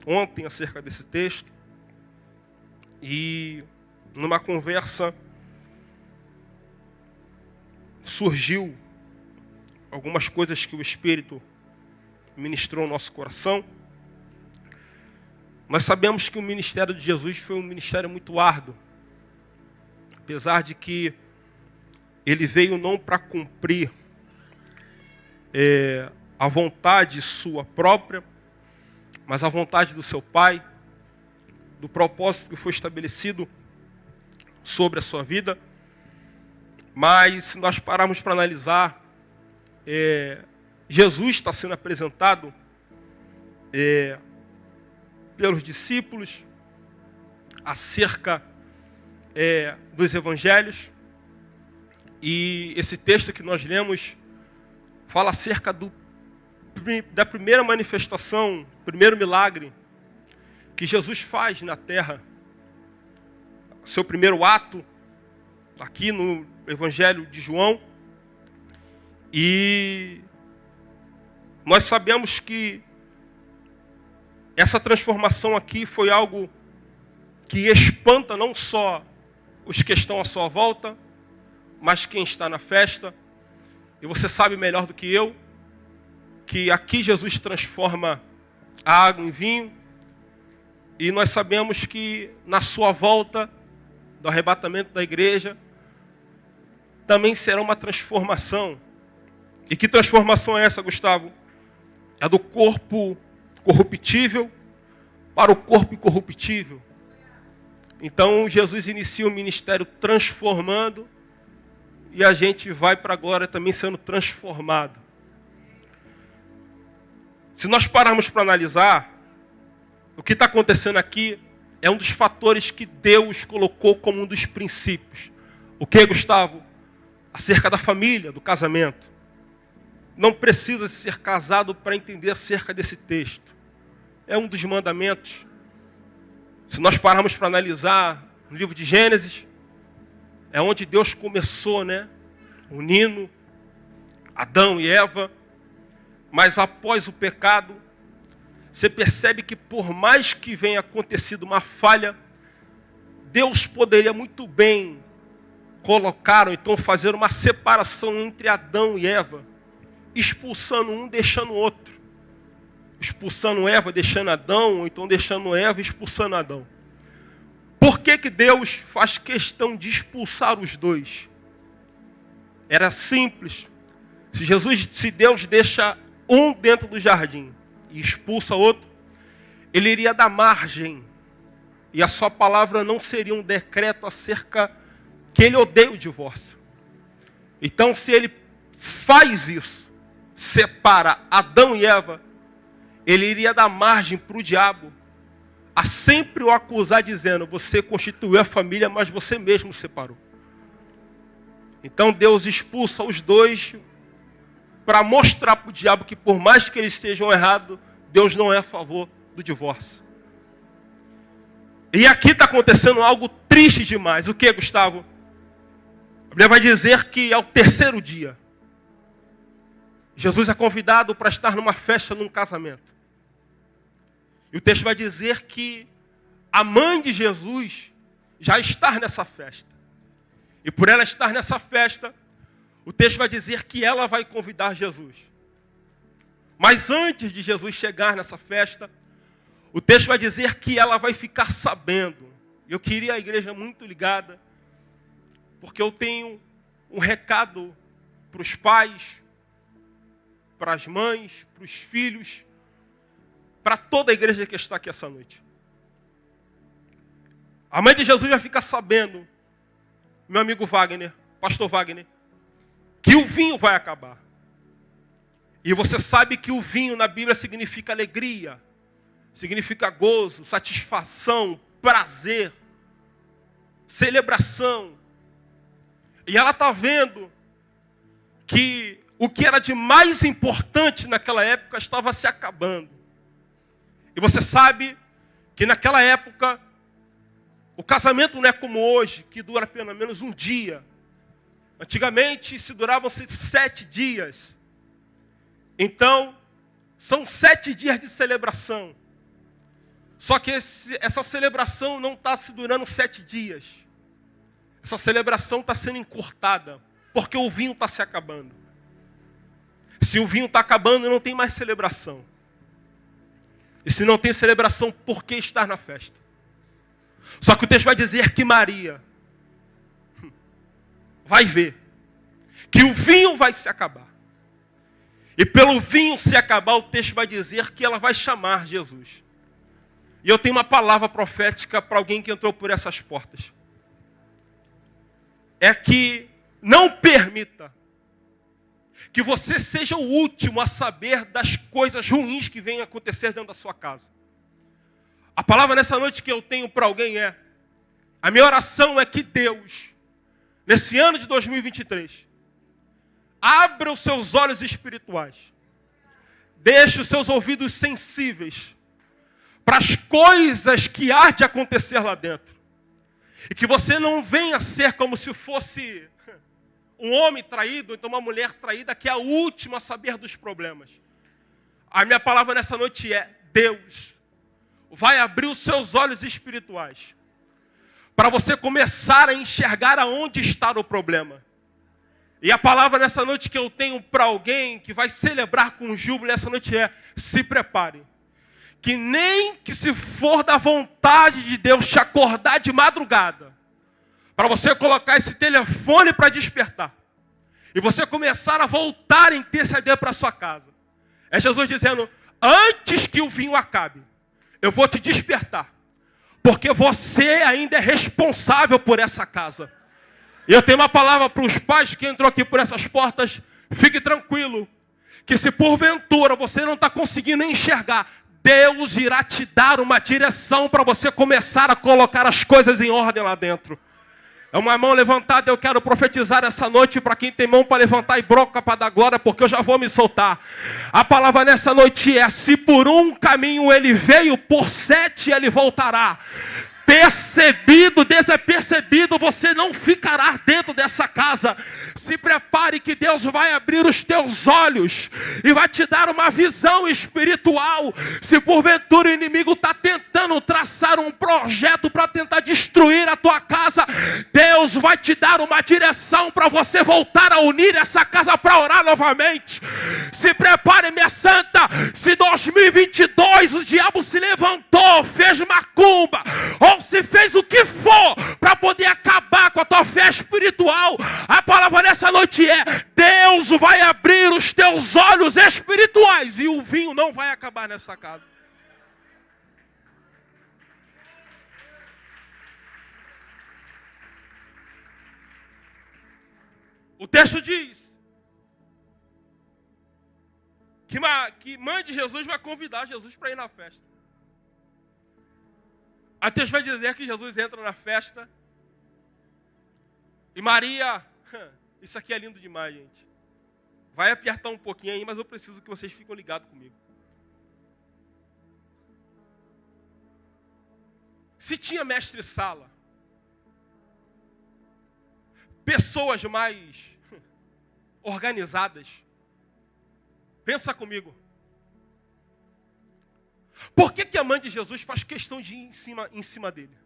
ontem acerca desse texto. E numa conversa surgiu algumas coisas que o Espírito ministrou no nosso coração. Nós sabemos que o ministério de Jesus foi um ministério muito árduo. Apesar de que ele veio não para cumprir a vontade sua própria, mas a vontade do seu Pai, do propósito que foi estabelecido sobre a sua vida. Mas se nós pararmos para analisar, Jesus está sendo apresentado pelos discípulos acerca dos evangelhos. E esse texto que nós lemos fala acerca da primeira manifestação, primeiro milagre que Jesus faz na terra. Seu primeiro ato, aqui no Evangelho de João. E nós sabemos que essa transformação aqui foi algo que espanta não só os que estão à sua volta, mas quem está na festa. E você sabe melhor do que eu, que aqui Jesus transforma a água em vinho. E nós sabemos que na sua volta, do arrebatamento da igreja, também será uma transformação. E que transformação é essa, Gustavo? É do corpo corruptível para o corpo incorruptível. Então Jesus inicia o ministério transformando, e a gente vai para a glória também sendo transformado. Se nós pararmos para analisar, o que está acontecendo aqui é um dos fatores que Deus colocou como um dos princípios. O que, Gustavo? Acerca da família, do casamento. Não precisa ser casado para entender acerca desse texto. É um dos mandamentos. Se nós pararmos para analisar no livro de Gênesis, é onde Deus começou, unindo Adão e Eva. Mas após o pecado, você percebe que por mais que venha acontecido uma falha, Deus poderia muito bem colocar, ou então fazer uma separação entre Adão e Eva, expulsando um, deixando o outro. Expulsando Eva, deixando Adão, ou então deixando Eva, expulsando Adão. Por que que Deus faz questão de expulsar os dois? Era simples. Se Deus deixa um dentro do jardim e expulsa outro, ele iria dar margem. E a sua palavra não seria um decreto acerca que ele odeia o divórcio. Então, se ele faz isso, separa Adão e Eva, ele iria dar margem para o diabo a sempre o acusar dizendo: você constituiu a família, mas você mesmo separou. Então Deus expulsa os dois para mostrar para o diabo que por mais que eles estejam errados, Deus não é a favor do divórcio. E aqui está acontecendo algo triste demais. O que, Gustavo? A Bíblia vai dizer que ao terceiro dia, Jesus é convidado para estar numa festa, num casamento. E o texto vai dizer que a mãe de Jesus já está nessa festa. E por ela estar nessa festa, o texto vai dizer que ela vai convidar Jesus. Mas antes de Jesus chegar nessa festa, o texto vai dizer que ela vai ficar sabendo. Eu queria a igreja muito ligada, porque eu tenho um recado para os pais, para as mães, para os filhos, para toda a igreja que está aqui essa noite. A mãe de Jesus vai ficar sabendo, meu amigo Wagner, pastor Wagner, que o vinho vai acabar. E você sabe que o vinho na Bíblia significa alegria, significa gozo, satisfação, prazer, celebração. E ela está vendo que o que era de mais importante naquela época estava se acabando. E você sabe que naquela época o casamento não é como hoje, que dura pelo menos um dia. Antigamente se duravam 7 dias. Então, são 7 dias de celebração. Só que essa celebração não está se durando 7 dias. Essa celebração está sendo encurtada, porque o vinho está se acabando. Se o vinho está acabando, não tem mais celebração. E se não tem celebração, por que estar na festa? Só que o texto vai dizer que Maria vai ver que o vinho vai se acabar. E pelo vinho se acabar, o texto vai dizer que ela vai chamar Jesus. E eu tenho uma palavra profética para alguém que entrou por essas portas. É que não permita que você seja o último a saber das coisas ruins que vêm acontecer dentro da sua casa. A palavra nessa noite que eu tenho para alguém é: a minha oração é que Deus, nesse ano de 2023, abra os seus olhos espirituais, deixe os seus ouvidos sensíveis para as coisas que há de acontecer lá dentro. E que você não venha ser como se fosse um homem traído, ou então uma mulher traída, que é a última a saber dos problemas. A minha palavra nessa noite é: Deus vai abrir os seus olhos espirituais para você começar a enxergar aonde está o problema. E a palavra nessa noite que eu tenho para alguém que vai celebrar com júbilo nessa noite é: se prepare. Que nem que se for da vontade de Deus te acordar de madrugada, para você colocar esse telefone para despertar, e você começar a voltar a interceder para a sua casa. É Jesus dizendo: antes que o vinho acabe, eu vou te despertar, porque você ainda é responsável por essa casa. E eu tenho uma palavra para os pais que entrou aqui por essas portas: fique tranquilo, que se porventura você não está conseguindo enxergar, Deus irá te dar uma direção para você começar a colocar as coisas em ordem lá dentro. É uma mão levantada, eu quero profetizar essa noite para quem tem mão para levantar e broca para dar glória, porque eu já vou me soltar. A palavra nessa noite é: se por um caminho ele veio, por 7 ele voltará. Percebido, desapercebido, você não ficará dentro dessa casa. Se prepare que Deus vai abrir os teus olhos e vai te dar uma visão espiritual. Se porventura o inimigo está tentando traçar um projeto para tentar destruir a tua casa, Deus vai te dar uma direção para você voltar a unir essa casa para orar novamente. Se prepare, minha santa. Se 2022 o diabo se levantou, fez macumba, ou se fez o que for para poder acabar com a tua fé espiritual, a palavra nessa noite é: Deus vai abrir os teus olhos espirituais e o vinho não vai acabar nessa casa. O texto diz que mãe de Jesus vai convidar Jesus para ir na festa. A texto vai dizer que Jesus entra na festa e Maria, isso aqui é lindo demais, gente. Vai apertar um pouquinho aí, mas eu preciso que vocês fiquem ligados comigo. Se tinha mestre-sala, pessoas mais organizadas, pensa comigo. Por que a mãe de Jesus faz questão de ir em cima dele?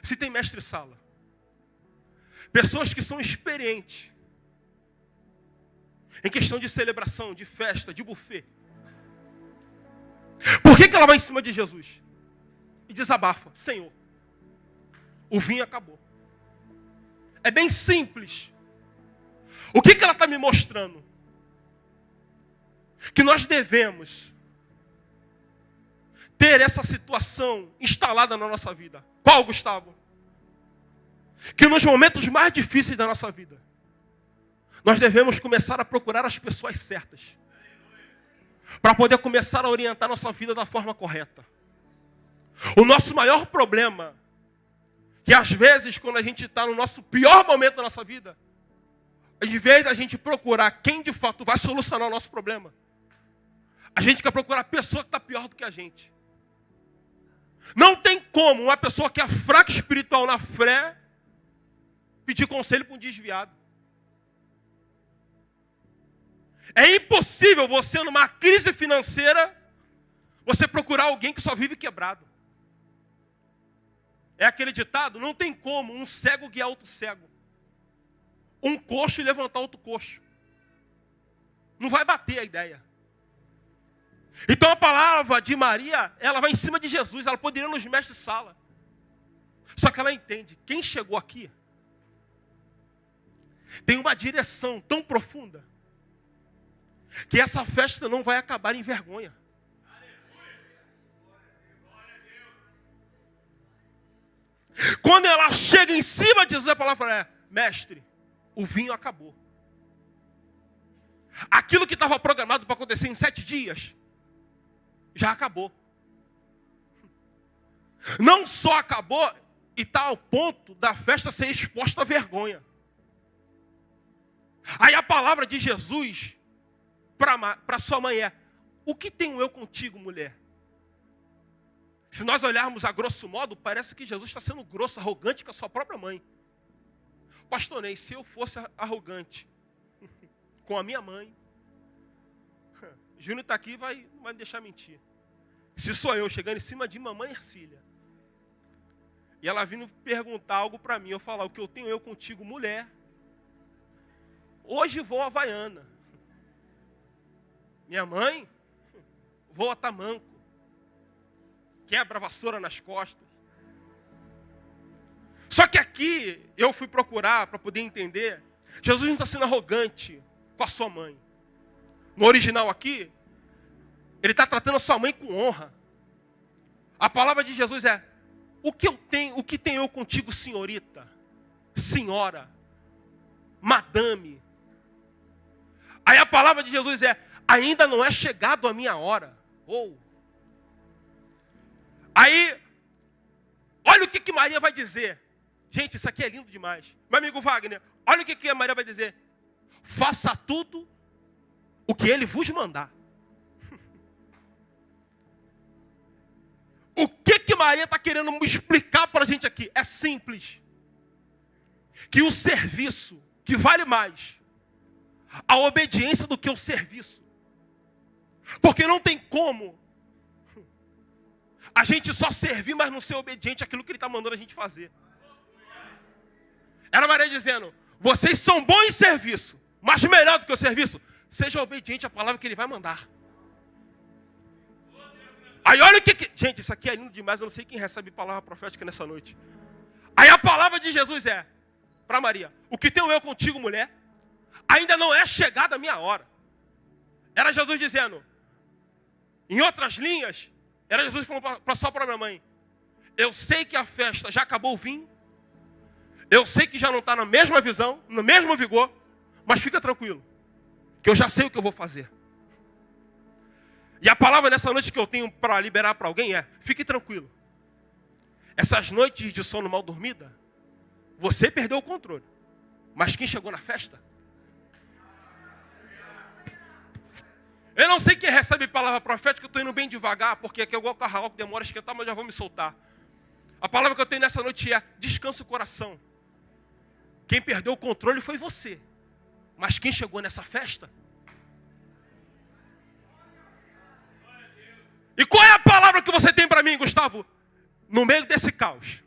Se tem mestre-sala, pessoas que são experientes em questão de celebração, de festa, de buffet. Por que ela vai em cima de Jesus? E desabafa: Senhor, o vinho acabou. É bem simples. O que ela está me mostrando? Que nós devemos ter essa situação instalada na nossa vida. Qual, Gustavo? Que nos momentos mais difíceis da nossa vida, nós devemos começar a procurar as pessoas certas, para poder começar a orientar nossa vida da forma correta. O nosso maior problema, que às vezes quando a gente está no nosso pior momento da nossa vida, em vez da gente procurar quem de fato vai solucionar o nosso problema, a gente quer procurar a pessoa que está pior do que a gente. Não tem como uma pessoa que é fraca espiritual na fé pedir conselho para um desviado. É impossível você, numa crise financeira, você procurar alguém que só vive quebrado. É aquele ditado, não tem como um cego guiar outro cego. Um coxo levantar outro coxo. Não vai bater a ideia. Então a palavra de Maria, ela vai em cima de Jesus, ela poderia ir nos mestres de sala. Só que ela entende, quem chegou aqui tem uma direção tão profunda que essa festa não vai acabar em vergonha. Quando ela chega em cima de Jesus, a palavra é: mestre, o vinho acabou. Aquilo que estava programado para acontecer em 7 dias, já acabou. Não só acabou, e está ao ponto da festa ser exposta à vergonha. Aí a palavra de Jesus para sua mãe é: o que tenho eu contigo, mulher? Se nós olharmos a grosso modo, parece que Jesus está sendo grosso, arrogante com a sua própria mãe. Pastor Ney, se eu fosse arrogante com a minha mãe, Júnior está aqui e não vai me deixar mentir. Se sou eu chegando em cima de mamãe Ercília, e ela vindo perguntar algo para mim, eu falar: o que eu tenho eu contigo, mulher? Hoje vou a Havaiana. Minha mãe, vou a tamanco. Quebra a vassoura nas costas. Só que aqui, eu fui procurar para poder entender, Jesus não está sendo arrogante com a sua mãe. No original aqui, ele está tratando a sua mãe com honra. A palavra de Jesus é: o que tenho eu contigo, senhorita, senhora, madame? Aí a palavra de Jesus é: ainda não é chegado a minha hora. Aí, olha o que Maria vai dizer. Gente, isso aqui é lindo demais. Meu amigo Wagner, olha o que a Maria vai dizer. Faça tudo o que ele vos mandar. O que Maria está querendo me explicar para a gente aqui? É simples. Que o serviço, que vale mais a obediência do que o serviço. Porque não tem como a gente só servir, mas não ser obediente àquilo que ele está mandando a gente fazer. Era Maria dizendo: vocês são bons em serviço, mas melhor do que o serviço, seja obediente à palavra que ele vai mandar. Aí olha o que... Gente, isso aqui é lindo demais, eu não sei quem recebe palavra profética nessa noite. Aí a palavra de Jesus é para Maria: o que tenho eu contigo, mulher? Ainda não é chegada a minha hora. Era Jesus dizendo, em outras linhas, era Jesus falando para sua própria mãe: eu sei que a festa já acabou o vinho, eu sei que já não está na mesma visão, no mesmo vigor, mas fica tranquilo, que eu já sei o que eu vou fazer. E a palavra nessa noite que eu tenho para liberar para alguém é: fique tranquilo. Essas noites de sono mal dormida, você perdeu o controle, mas quem chegou na festa? Eu não sei quem recebe palavra profética, eu estou indo bem devagar, porque aqui é igual carro que demora a esquentar, mas já vou me soltar. A palavra que eu tenho nessa noite é: descansa o coração. Quem perdeu o controle foi você, mas quem chegou nessa festa? E qual é a palavra que você tem para mim, Gustavo? No meio desse caos,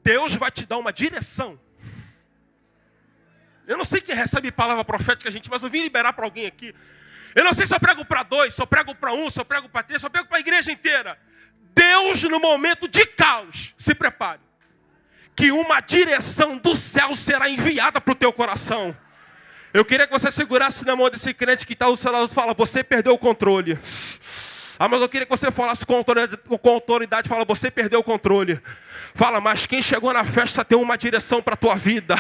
Deus vai te dar uma direção. Eu não sei quem recebe palavra profética, gente, mas eu vim liberar para alguém aqui. Eu não sei se eu prego para 2, se eu prego para 1, se eu prego para 3, se eu prego para a igreja inteira. Deus, no momento de caos, se prepare, que uma direção do céu será enviada para o teu coração. Eu queria que você segurasse na mão desse crente que está ao seu lado e fala: você perdeu o controle. Ah, mas eu queria que você falasse com autoridade, fala: você perdeu o controle. Fala: mas quem chegou na festa tem uma direção para a tua vida.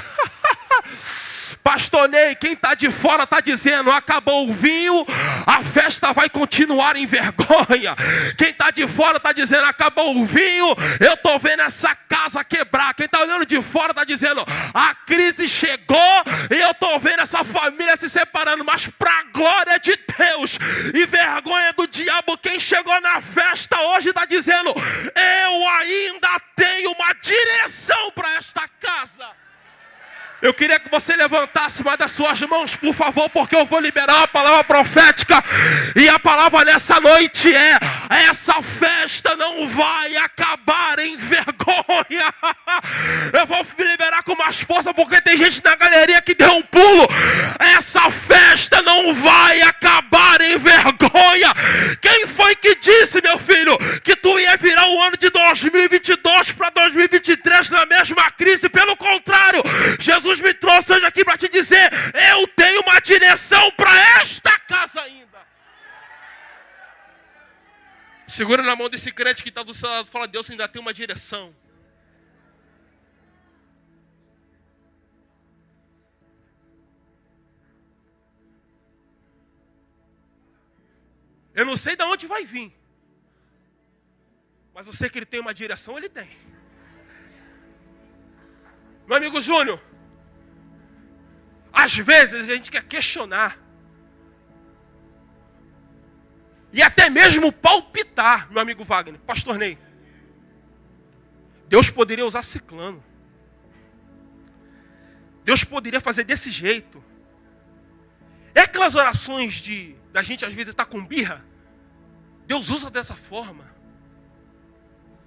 Pastor Ney, quem está de fora está dizendo: acabou o vinho, a festa vai continuar em vergonha. Quem está de fora está dizendo: acabou o vinho, eu estou vendo essa casa quebrar. Quem está olhando de fora está dizendo: a crise chegou e eu estou vendo essa família se separando. Mas para a glória de Deus e vergonha do diabo, quem chegou na festa hoje está dizendo: eu ainda tenho uma direção para esta casa. Eu queria que você levantasse uma das suas mãos, por favor, porque eu vou liberar uma palavra profética. E a palavra nessa noite é: essa festa não vai acabar em vergonha. Eu vou me liberar com mais força, porque tem gente na galeria que deu um pulo. Essa festa não vai acabar em vergonha. Quem foi que disse, meu filho, que tu ia virar o ano de 2022 para 2023 na mesma crise? Pelo contrário, Jesus me trouxe hoje aqui para te dizer: eu tenho uma direção para esta casa ainda. Segura na mão desse crente que está do seu lado, fala: Deus ainda tem uma direção. Eu não sei de onde vai vir, mas eu sei que ele tem uma direção, ele tem. Meu amigo Júnior, às vezes a gente quer questionar e até mesmo palpitar, meu amigo Wagner, pastor Ney. Deus poderia usar ciclano. Deus poderia fazer desse jeito. É aquelas orações da gente às vezes estar com birra. Deus usa dessa forma.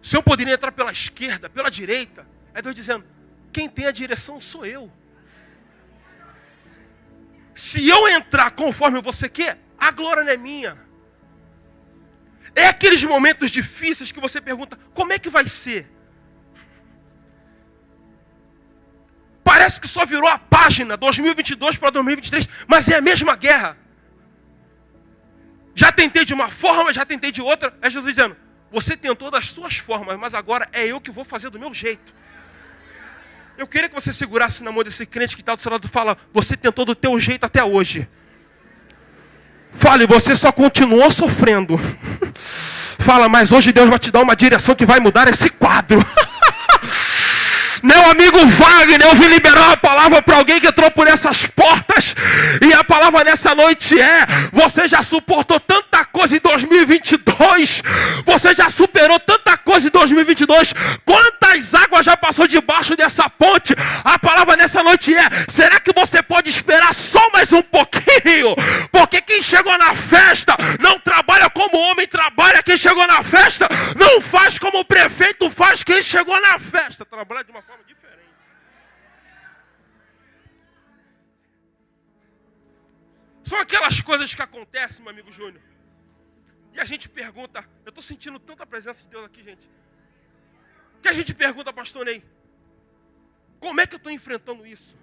O Senhor poderia entrar pela esquerda, pela direita. É Deus dizendo: quem tem a direção sou eu. Se eu entrar conforme você quer, a glória não é minha. É aqueles momentos difíceis que você pergunta: como é que vai ser? Parece que só virou a página 2022 para 2023, mas é a mesma guerra. Já tentei de uma forma, já tentei de outra. É Jesus dizendo: você tentou das suas formas, mas agora é eu que vou fazer do meu jeito. Eu queria que você segurasse na mão desse crente que está do seu lado e fala: você tentou do teu jeito até hoje. Fale: você só continuou sofrendo. Fala: mas hoje Deus vai te dar uma direção que vai mudar esse quadro. Meu amigo Wagner, eu vim liberar uma palavra para alguém que entrou por essas portas. E a palavra nessa noite é: você já suportou tanta coisa em 2022. Você já superou tanta coisa em 2022. Quantas águas já passou debaixo dessa ponte? A palavra nessa noite é: será que você pode esperar só mais um pouquinho? Porque quem chegou na festa não trabalha como homem trabalha. Quem chegou na festa não faz como o prefeito faz. Quem chegou na festa trabalha de uma forma diferente. São aquelas coisas que acontecem, meu amigo Júnior. E a gente pergunta: eu estou sentindo tanta presença de Deus aqui, gente. Que a gente pergunta, pastor Ney, como é que eu estou enfrentando isso?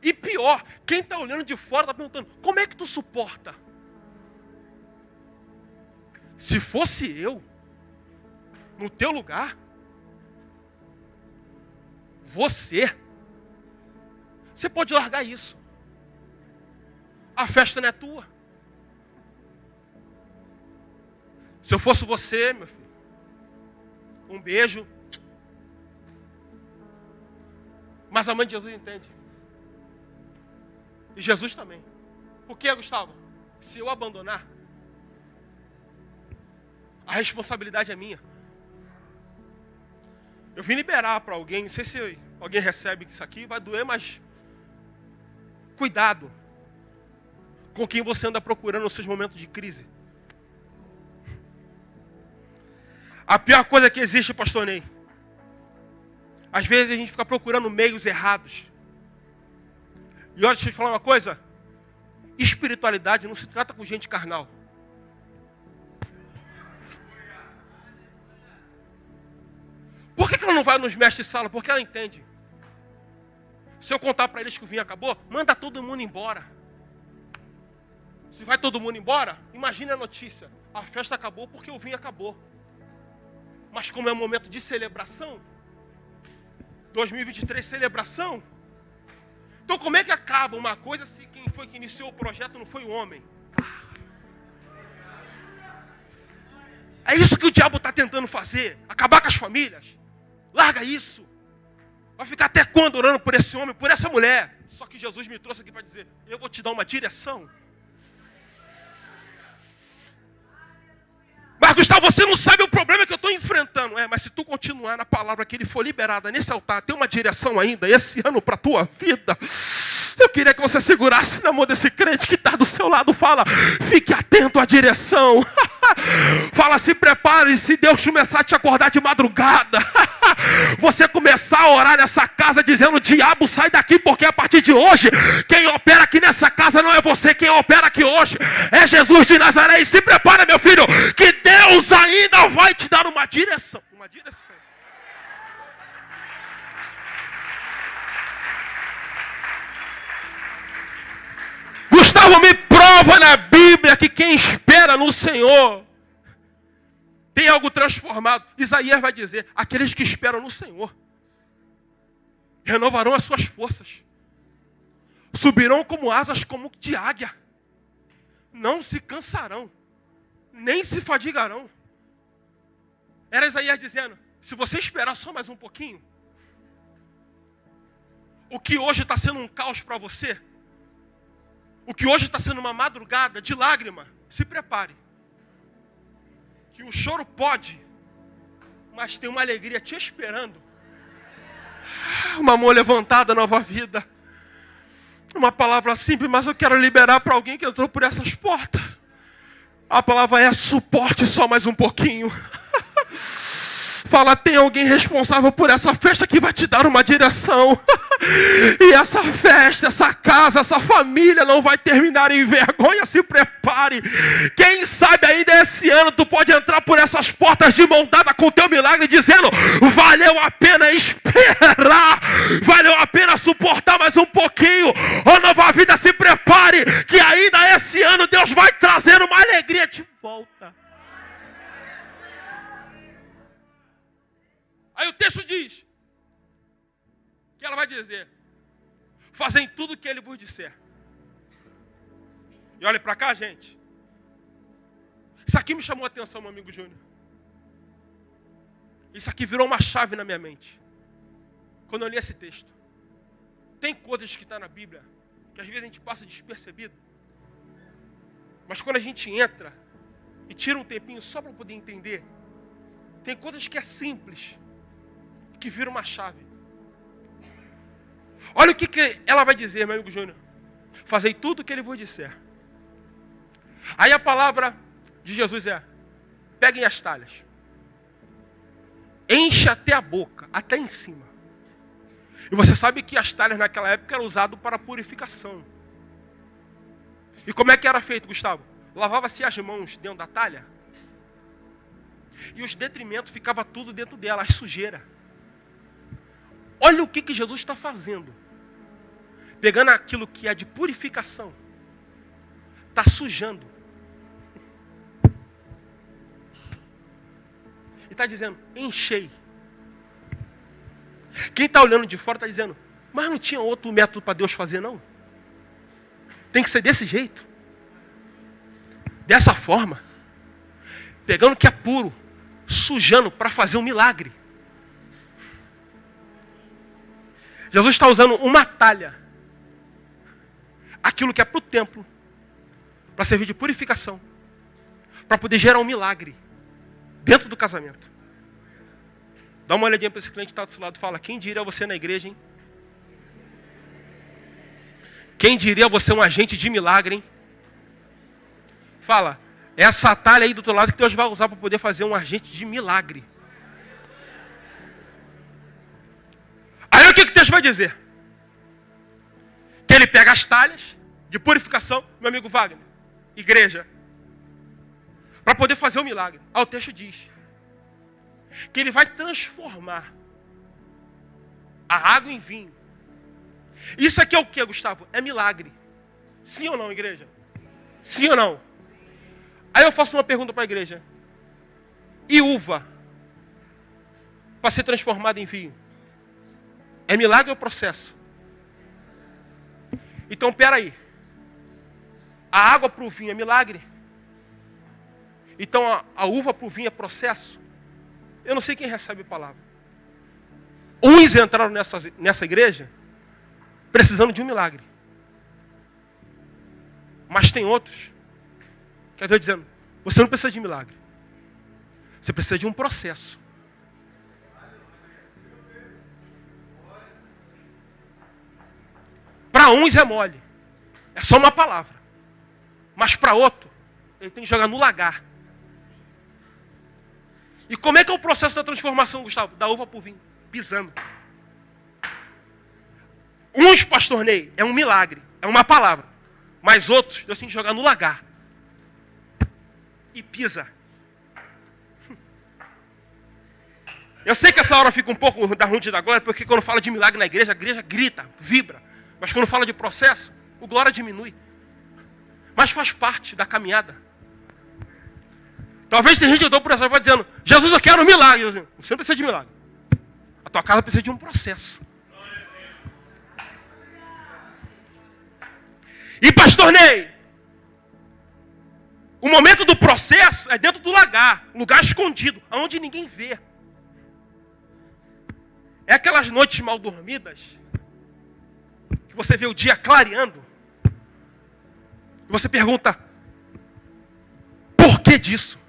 E pior, quem está olhando de fora está perguntando: como é que tu suporta? Se fosse eu, no teu lugar, você pode largar isso. A festa não é tua. Se eu fosse você, meu filho, um beijo. Mas a mãe de Jesus entende. E Jesus também. Por que, Gustavo? Se eu abandonar, a responsabilidade é minha. Eu vim liberar para alguém, não sei se alguém recebe isso aqui, vai doer, mas cuidado com quem você anda procurando nos seus momentos de crise. A pior coisa que existe, pastor Ney, às vezes a gente fica procurando meios errados. E olha, deixa eu te falar uma coisa: espiritualidade não se trata com gente carnal. Por que ela não vai nos mestres de sala? Porque ela entende. Se eu contar para eles que o vinho acabou, manda todo mundo embora. Se vai todo mundo embora, imagine a notícia: a festa acabou porque o vinho acabou. Mas como é um momento de celebração, 2023 celebração, então como é que acaba uma coisa se quem foi que iniciou o projeto não foi o homem? É isso que o diabo está tentando fazer, acabar com as famílias. Larga isso. Vai ficar até quando orando por esse homem, por essa mulher? Só que Jesus me trouxe aqui para dizer: eu vou te dar uma direção. Mas Gustavo, Gustavo, você não sabe o problema que eu estou enfrentando. Mas se tu continuar na palavra que ele for liberada nesse altar, tem uma direção ainda, esse ano para a tua vida. Eu queria que você segurasse na mão desse crente que está do seu lado. Fala, fique atento à direção. Fala, se prepare, se Deus começar a te acordar de madrugada. Você começar a orar nessa casa dizendo, diabo, sai daqui, porque a partir de hoje, quem opera aqui nessa casa não é você, quem opera aqui hoje é Jesus de Nazaré. E se prepara, meu filho, que Deus ainda vai te dar uma direção. Uma direção. Gustavo, me prova na Bíblia que quem espera no Senhor tem algo transformado. Isaías vai dizer, aqueles que esperam no Senhor renovarão as suas forças. Subirão como asas como de águia. Não se cansarão, nem se fadigarão. Era Isaías dizendo, se você esperar só mais um pouquinho, o que hoje está sendo um caos para você, o que hoje está sendo uma madrugada de lágrima, se prepare. Que o choro pode, mas tem uma alegria te esperando. Uma mão levantada, nova vida. Uma palavra simples, mas eu quero liberar para alguém que entrou por essas portas. A palavra é suporte só mais um pouquinho. Fala, tem alguém responsável por essa festa que vai te dar uma direção. E essa festa, essa casa, essa família não vai terminar em vergonha. Se prepare. Quem sabe ainda esse ano tu pode entrar por essas portas de mão dada com o teu milagre, dizendo, valeu a pena esperar, valeu a pena suportar mais um pouquinho. Ô nova vida, se prepare, que ainda esse ano Deus vai trazer uma alegria de volta. Aí o texto diz que ela vai dizer, fazem tudo o que ele vos disser. E olha para cá, gente. Isso aqui me chamou a atenção, meu amigo Júnior. Isso aqui virou uma chave na minha mente. Quando eu li esse texto. Tem coisas que estão na Bíblia que às vezes a gente passa despercebido. Mas quando a gente entra e tira um tempinho só para poder entender, tem coisas que é simples, que vira uma chave. Olha o que ela vai dizer, meu amigo Júnior. Fazei tudo o que ele vos disser. Aí a palavra de Jesus é, peguem as talhas. Enche até a boca, até em cima. E você sabe que as talhas naquela época eram usadas para purificação. E como é que era feito, Gustavo? Lavava-se as mãos dentro da talha. E os detrimentos ficavam tudo dentro dela, as sujeiras. Olha o que Jesus está fazendo. Pegando aquilo que é de purificação. Está sujando. E está dizendo, enchei. Quem está olhando de fora está dizendo, mas não tinha outro método para Deus fazer, não? Tem que ser desse jeito. Dessa forma. Pegando o que é puro, sujando para fazer um milagre. Jesus está usando uma talha. Aquilo que é para o templo. Para servir de purificação. Para poder gerar um milagre. Dentro do casamento. Dá uma olhadinha para esse cliente que está do seu lado e fala, quem diria você na igreja, hein? Quem diria você um agente de milagre, hein? Fala, essa talha aí do teu lado que Deus vai usar para poder fazer um agente de milagre. Aí o que Deus vai dizer? Que ele pega as talhas de purificação, meu amigo Wagner, igreja, para poder fazer o milagre. Aí o texto diz que ele vai transformar a água em vinho. Isso aqui é o que, Gustavo? É milagre. Sim ou não, igreja? Sim ou não? Aí eu faço uma pergunta para a igreja. E uva? Para ser transformada em vinho? É milagre ou processo? Então, peraí. A água para o vinho é milagre? Então, a uva para o vinho é processo? Eu não sei quem recebe a palavra. Uns entraram nessa igreja precisando de um milagre. Mas tem outros que Deus dizendo, você não precisa de milagre. Você precisa de um processo. Para uns é mole. É só uma palavra. Mas para outro, ele tem que jogar no lagar. E como é que é o processo da transformação, Gustavo? Da uva para o vinho. Pisando. Uns, pastor Ney, é um milagre. É uma palavra. Mas outros, Deus tem que jogar no lagar. E pisa. Eu sei que essa hora fica um pouco da rude da glória, porque quando fala de milagre na igreja, a igreja grita, vibra. Mas quando fala de processo, o glória diminui. Mas faz parte da caminhada. Talvez tenha gente que eu por essa voz dizendo, Jesus, eu quero um milagre. Você não precisa de milagre. A tua casa precisa de um processo. E pastor Ney, o momento do processo é dentro do lagar, um lugar escondido, onde ninguém vê. É aquelas noites mal dormidas, que você vê o dia clareando, e você pergunta, por que disso?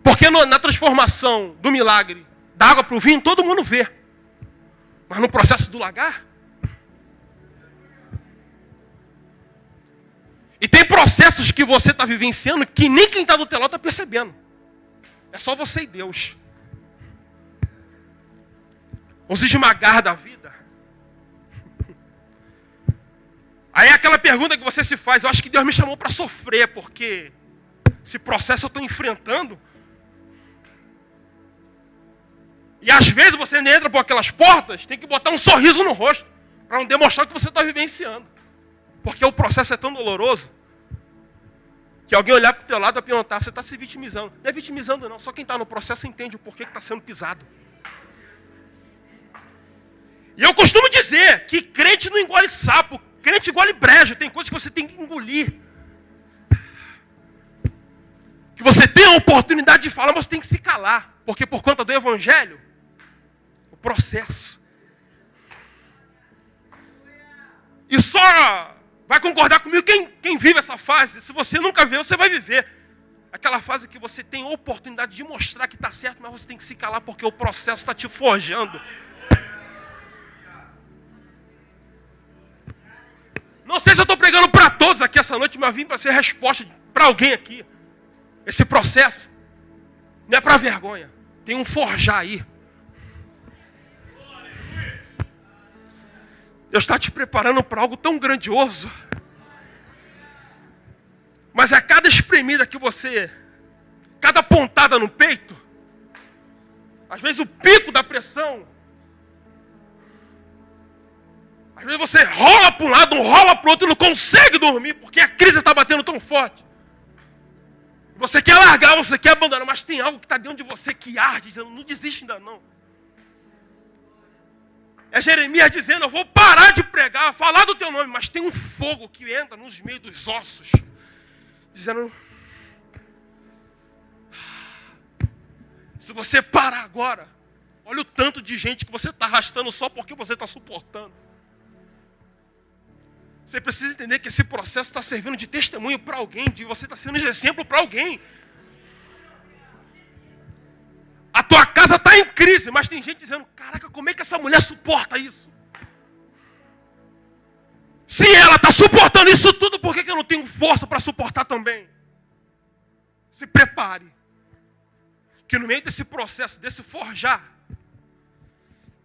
Porque na transformação do milagre, da água para o vinho, todo mundo vê. Mas no processo do lagar, e tem processos que você está vivenciando que nem quem está do teu lado está percebendo. É só você e Deus. Vamos se esmagar da vida. Aí é aquela pergunta que você se faz, eu acho que Deus me chamou para sofrer, porque esse processo eu estou enfrentando. E às vezes você entra por aquelas portas, tem que botar um sorriso no rosto, para não demonstrar que você está vivenciando. Porque o processo é tão doloroso, que alguém olhar para o teu lado e perguntar, você está se vitimizando. Não é vitimizando não, só quem está no processo entende o porquê que está sendo pisado. E eu costumo dizer que crente não engole sapo, crente engole brejo, tem coisas que você tem que engolir. Que você tem a oportunidade de falar, mas tem que se calar. Porque por conta do evangelho, o processo. E só vai concordar comigo quem vive essa fase. Se você nunca viveu, você vai viver. Aquela fase que você tem a oportunidade de mostrar que está certo, mas você tem que se calar porque o processo está te forjando. Não sei se eu estou pregando para todos aqui essa noite, mas vim para ser resposta para alguém aqui. Esse processo não é para vergonha. Tem um forjar aí. Deus está te preparando para algo tão grandioso. Mas a cada espremida que você, cada pontada no peito, às vezes o pico da pressão, às vezes você rola para um lado, rola para o outro e não consegue dormir, porque a crise está batendo tão forte. Você quer largar, você quer abandonar, mas tem algo que está dentro de você que arde, dizendo, não desiste ainda não. É Jeremias dizendo, eu vou parar de pregar, falar do teu nome, mas tem um fogo que entra nos meios dos ossos, dizendo, se você parar agora, olha o tanto de gente que você está arrastando só porque você está suportando. Você precisa entender que esse processo está servindo de testemunho para alguém, de você está sendo de exemplo para alguém. A tua casa está em crise, mas tem gente dizendo, caraca, como é que essa mulher suporta isso? Se ela está suportando isso tudo, por que eu não tenho força para suportar também? Se prepare. Que no meio desse processo, desse forjar,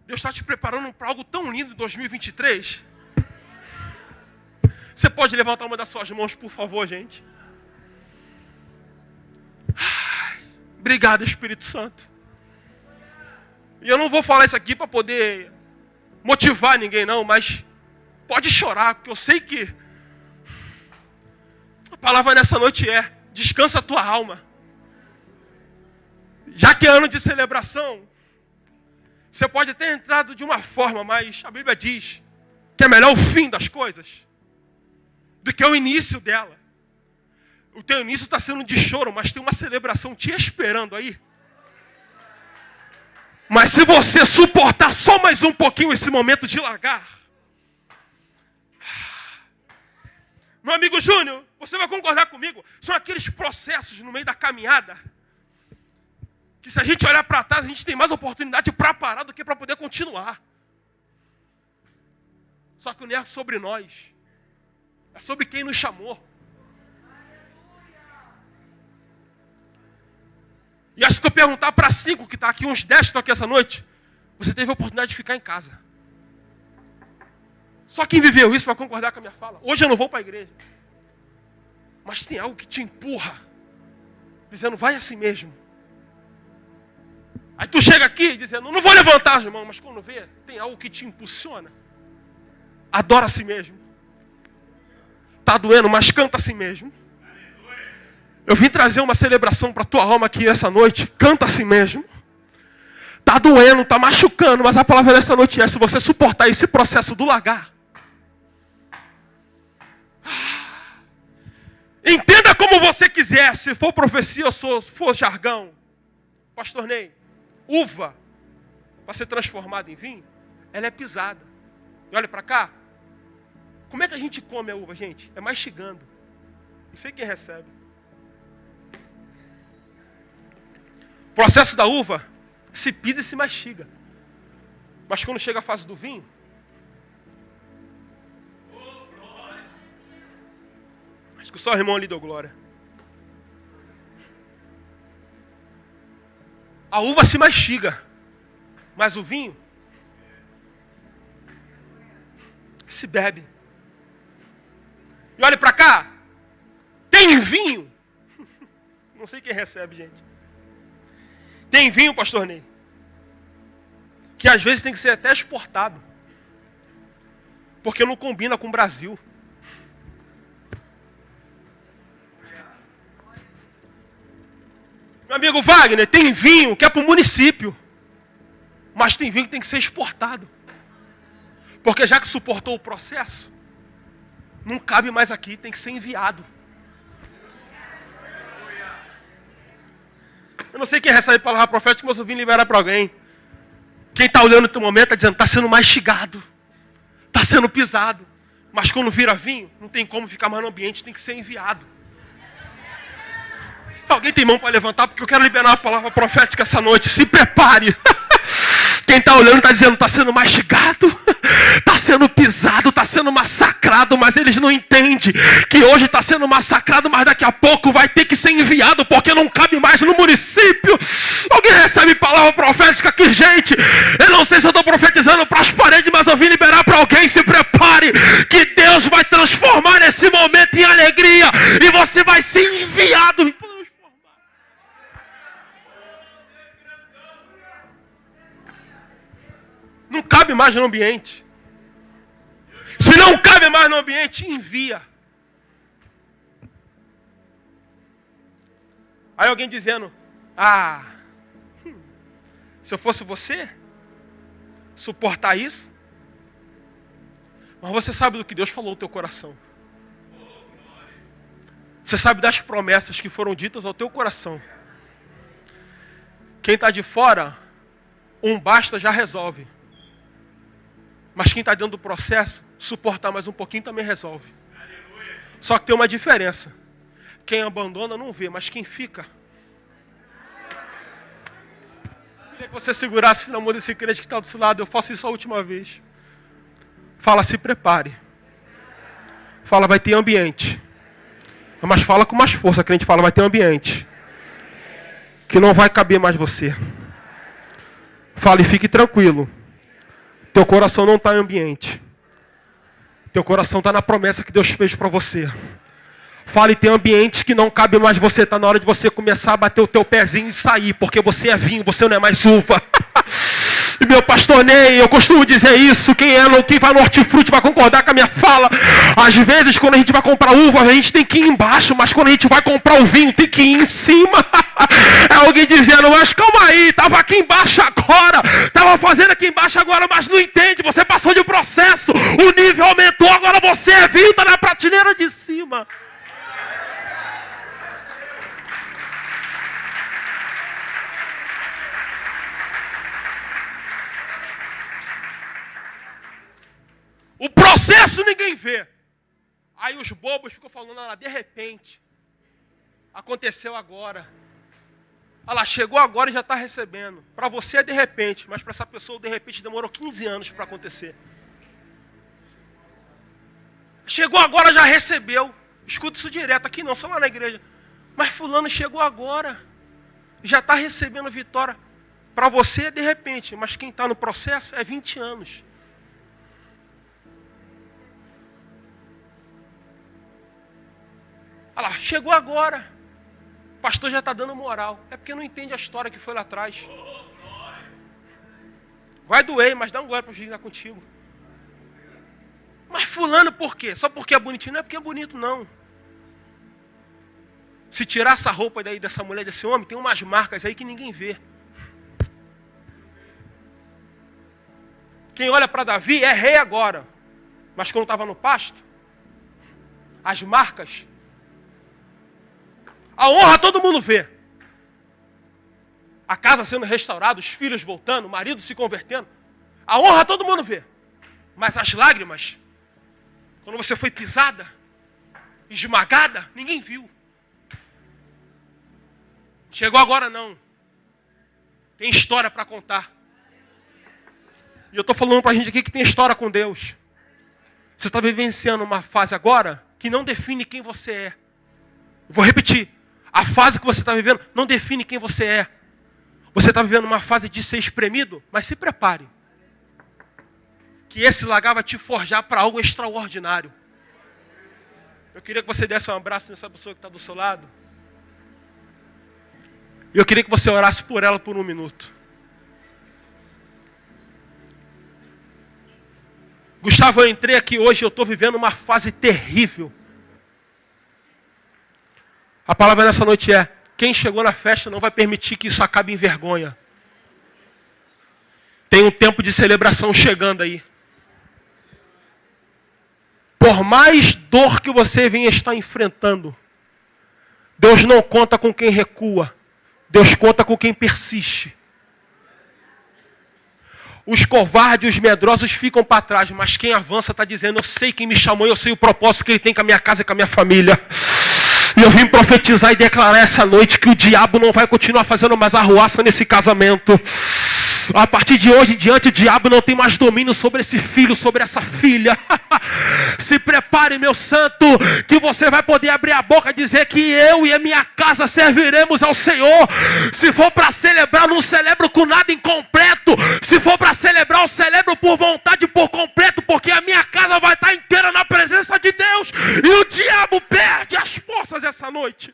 Deus está te preparando para algo tão lindo em 2023. Você pode levantar uma das suas mãos, por favor, gente? Obrigado, Espírito Santo. E eu não vou falar isso aqui para poder motivar ninguém, não, mas pode chorar, porque eu sei que a palavra nessa noite é, descansa a tua alma. Já que é ano de celebração, você pode ter entrado de uma forma, mas a Bíblia diz que é melhor o fim das coisas do que o início dela. O teu início está sendo de choro, mas tem uma celebração te esperando aí. Mas se você suportar só mais um pouquinho esse momento de largar. Meu amigo Júnior, Você vai concordar comigo? São aqueles processos no meio da caminhada que se a gente olhar para trás, a gente tem mais oportunidade para parar do que para poder continuar. Só que não é sobre nós. É sobre quem nos chamou. E acho que eu perguntar para 5 que está aqui, uns 10 que estão aqui essa noite, você teve a oportunidade de ficar em casa. Só quem viveu isso vai concordar com a minha fala. Hoje eu não vou para a igreja. Mas tem algo que te empurra, dizendo, vai assim mesmo. Aí tu chega aqui dizendo, não vou levantar, irmão, mas quando vê, tem algo que te impulsiona. Adora a si mesmo. Tá doendo, mas canta a si mesmo. Eu vim trazer uma celebração para tua alma aqui essa noite. Canta a si mesmo. Tá doendo, tá machucando, mas a palavra dessa noite é, se você suportar esse processo do lagar, entenda como você quiser, se for profecia ou se for jargão. Pastor Ney, uva, para ser transformada em vinho, ela é pisada. E olha para cá. Como é que a gente come a uva, gente? É mastigando. Não sei quem recebe. O processo da uva se pisa e se mastiga. Mas quando chega a fase do vinho, acho que só o irmão ali deu glória. A uva se mastiga, mas o vinho se bebe. E olha para cá, tem vinho. Não sei quem recebe, gente. Tem vinho, pastor Ney, que às vezes tem que ser até exportado, porque não combina com o Brasil. Meu amigo Wagner, tem vinho que é para o município, mas tem vinho que tem que ser exportado, porque já que suportou o processo, não cabe mais aqui, tem que ser enviado. Eu não sei quem recebe palavra profética, mas eu vim liberar para alguém. Quem está olhando no teu momento está dizendo, está sendo mastigado, está sendo pisado, mas quando vira vinho, não tem como ficar mais no ambiente, tem que ser enviado. Alguém tem mão para levantar, porque eu quero liberar uma palavra profética essa noite. Se prepare. Quem está olhando está dizendo, está sendo mastigado, está sendo pisado, está sendo massacrado, mas eles não entendem que hoje está sendo massacrado, mas daqui a pouco vai ter que ser enviado, porque não cabe mais no município. Alguém recebe palavra profética aqui, gente? Eu não sei se eu estou profetizando para as paredes, mas eu vim liberar para alguém. Se prepare, que Deus vai transformar esse momento em alegria, e você vai ser enviado. Não cabe mais no ambiente. Se não cabe mais no ambiente, envia. Aí alguém dizendo, se eu fosse você, suportar isso. Mas você sabe do que Deus falou no teu coração. Você sabe das promessas que foram ditas ao teu coração. Quem está de fora, basta já resolve. Mas quem está dentro do processo, suportar mais um pouquinho também resolve. Só que tem uma diferença. Quem abandona não vê, mas quem fica. Eu queria que você segurasse na mão desse crente que está do seu lado. Eu faço isso a última vez. Fala, se prepare. Fala, vai ter ambiente. Mas fala com mais força. A crente fala, vai ter ambiente. Que não vai caber mais você. Fala e fique tranquilo. Teu coração não está em ambiente. Teu coração está na promessa que Deus fez para você. Fale, tem ambientes que não cabe mais você. Está na hora de você começar a bater o teu pezinho e sair. Porque você é vinho, você não é mais uva. E meu pastor Ney, eu costumo dizer isso. Quem vai no hortifruti vai concordar com a minha fala. Às vezes, quando a gente vai comprar uva, a gente tem que ir embaixo. Mas quando a gente vai comprar o vinho, tem que ir em cima. É alguém dizendo, mas calma aí, estava aqui embaixo agora. Estava fazendo aqui embaixo agora, mas não entende. Você passou de um processo. O nível aumentou, agora você é vinho, está na prateleira de cima. O processo ninguém vê. Aí os bobos ficam falando, olha lá, de repente, aconteceu agora. Olha lá, chegou agora e já está recebendo. Para você é de repente, mas para essa pessoa de repente demorou 15 anos para acontecer. Chegou agora, já recebeu. Escuta isso direto, aqui não, só lá na igreja. Mas fulano chegou agora, já está recebendo vitória. Para você é de repente, mas quem está no processo é 20 anos. Olha lá, chegou agora. O pastor já está dando moral. É porque não entende a história que foi lá atrás. Vai doer, mas dá um glória para Jesus lá contigo. Mas fulano por quê? Só porque é bonitinho? Não é porque é bonito, não. Se tirar essa roupa daí dessa mulher, desse homem, tem umas marcas aí que ninguém vê. Quem olha para Davi é rei agora. Mas quando estava no pasto, as marcas, a honra todo mundo vê. A casa sendo restaurada, os filhos voltando, o marido se convertendo. A honra todo mundo vê. Mas as lágrimas, quando você foi pisada, esmagada, ninguém viu. Chegou agora não. Tem história para contar. E eu estou falando para a gente aqui que tem história com Deus. Você está vivenciando uma fase agora que não define quem você é. Vou repetir. A fase que você está vivendo não define quem você é. Você está vivendo uma fase de ser espremido, mas se prepare. Que esse lagar vai te forjar para algo extraordinário. Eu queria que você desse um abraço nessa pessoa que está do seu lado. E eu queria que você orasse por ela por 1 minuto. Gustavo, eu entrei aqui hoje, eu estou vivendo uma fase terrível. A palavra nessa noite é, quem chegou na festa não vai permitir que isso acabe em vergonha. Tem um tempo de celebração chegando aí. Por mais dor que você venha estar enfrentando, Deus não conta com quem recua. Deus conta com quem persiste. Os covardes, os medrosos ficam para trás, mas quem avança está dizendo, eu sei quem me chamou, eu sei o propósito que Ele tem com a minha casa e com a minha família. E eu vim profetizar e declarar essa noite que o diabo não vai continuar fazendo mais arruaça nesse casamento. A partir de hoje em diante, o diabo não tem mais domínio sobre esse filho, sobre essa filha. Se prepare, meu santo, que você vai poder abrir a boca e dizer que eu e a minha casa serviremos ao Senhor. Se for para celebrar, não celebro com nada incompleto. Se for para celebrar, eu celebro por vontade, por completo, porque a minha casa vai estar inteira na presença de Deus. E o diabo perde as forças essa noite.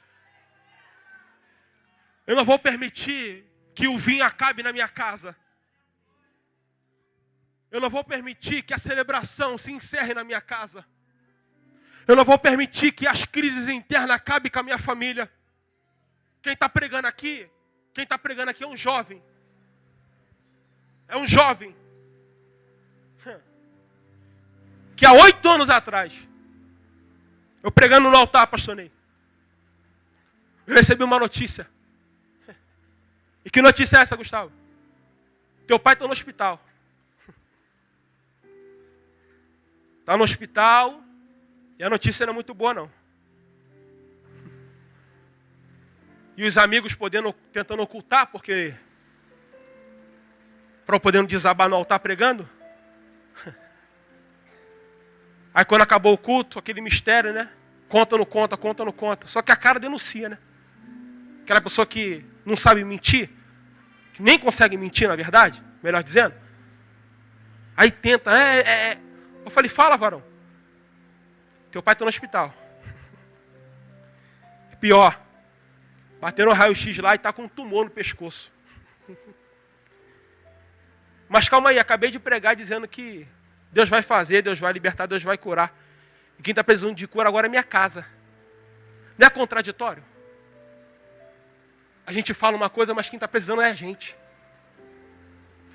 Eu não vou permitir que o vinho acabe na minha casa. Eu não vou permitir que a celebração se encerre na minha casa. Eu não vou permitir que as crises internas acabem com a minha família. Quem está pregando aqui é um jovem. É um jovem. Que há 8 anos atrás, eu pregando no altar, pastor Ney, eu recebi uma notícia. E que notícia é essa, Gustavo? Teu pai está no hospital. Está no hospital e a notícia não é muito boa, não. E os amigos tentando ocultar, porque para poder desabar no altar pregando. Aí quando acabou o culto, aquele mistério, né? Conta, não conta, conta, não conta. Só que a cara denuncia, né? Aquela pessoa que não sabe mentir, que nem consegue mentir, na verdade, melhor dizendo. Aí tenta, Eu falei, fala, varão. Teu pai está no hospital. Pior, bateram o raio-x lá e está com um tumor no pescoço. Mas calma aí, acabei de pregar dizendo que Deus vai fazer, Deus vai libertar, Deus vai curar. E quem está precisando de cura agora é minha casa. Não é contraditório? A gente fala uma coisa, mas quem está precisando é a gente.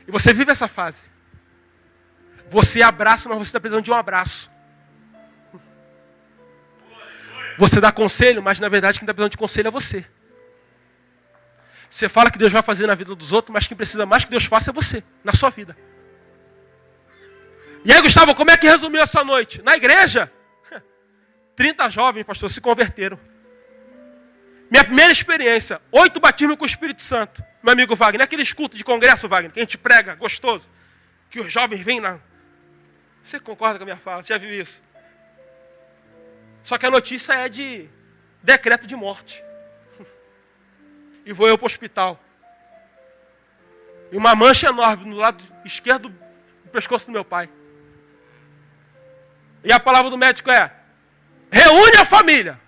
E você vive essa fase. Você abraça, mas você está precisando de um abraço. Você dá conselho, mas na verdade quem está precisando de conselho é você. Você fala que Deus vai fazer na vida dos outros, mas quem precisa mais que Deus faça é você, na sua vida. E aí, Gustavo, como é que resumiu essa noite? Na igreja? 30 jovens, pastor, se converteram. Minha primeira experiência, 8 batismos com o Espírito Santo. Meu amigo Wagner, aqueles cultos de congresso, Wagner, que a gente prega, gostoso, que os jovens vêm lá. Você concorda com a minha fala? Você já viu isso? Só que a notícia é de decreto de morte. E vou eu para o hospital. E uma mancha enorme no lado esquerdo do pescoço do meu pai. E a palavra do médico é: reúne a família.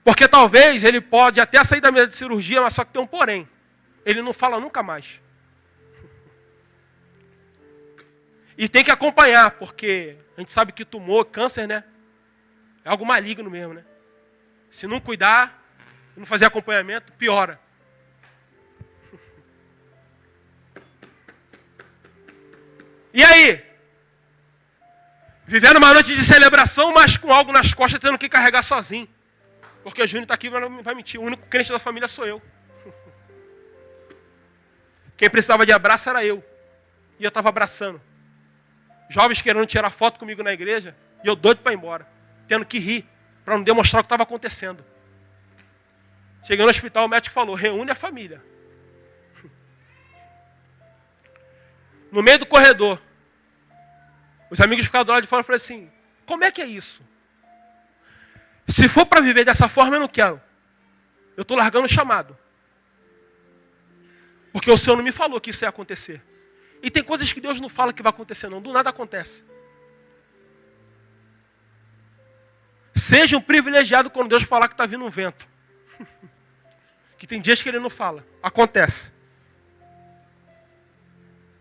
Porque talvez ele pode até sair da mesa de cirurgia, mas só que tem um porém. Ele não fala nunca mais. E tem que acompanhar, porque a gente sabe que tumor, câncer, né? É algo maligno mesmo, né? Se não cuidar, não fazer acompanhamento, piora. E aí? Vivendo uma noite de celebração, mas com algo nas costas, tendo que carregar sozinho. Porque o Júnior está aqui e não vai mentir. O único crente da família sou eu. Quem precisava de abraço era eu. E eu estava abraçando. Jovens querendo tirar foto comigo na igreja. E eu doido para ir embora. Tendo que rir. Para não demonstrar o que estava acontecendo. Cheguei no hospital, o médico falou: reúne a família. No meio do corredor. Os amigos ficaram do lado de fora e falaram assim: como é que é isso? Se for para viver dessa forma, eu não quero. Eu estou largando o chamado. Porque o Senhor não me falou que isso ia acontecer. E tem coisas que Deus não fala que vai acontecer, não. Do nada acontece. Seja um privilegiado quando Deus falar que está vindo um vento. Que tem dias que Ele não fala. Acontece.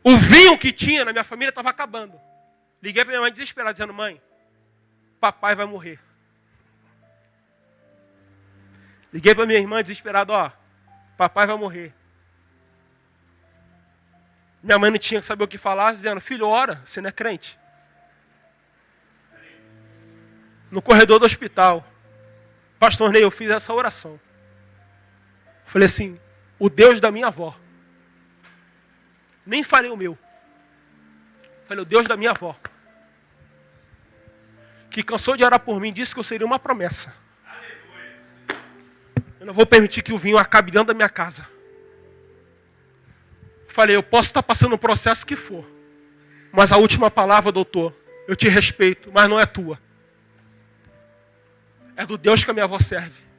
O vinho que tinha na minha família estava acabando. Liguei para minha mãe desesperada, dizendo: mãe, papai vai morrer. Liguei para minha irmã desesperado: ó, papai vai morrer. Minha mãe não tinha que saber o que falar, dizendo: filho, ora, você não é crente. No corredor do hospital, pastor Ney, eu fiz essa oração. Falei assim: o Deus da minha avó. Nem falei o meu. Falei: o Deus da minha avó. Que cansou de orar por mim, disse que eu seria uma promessa. Eu não vou permitir que o vinho acabe dentro da minha casa. Falei: eu posso estar passando um processo que for. Mas a última palavra, doutor, eu te respeito, mas não é tua. É do Deus que a minha avó serve.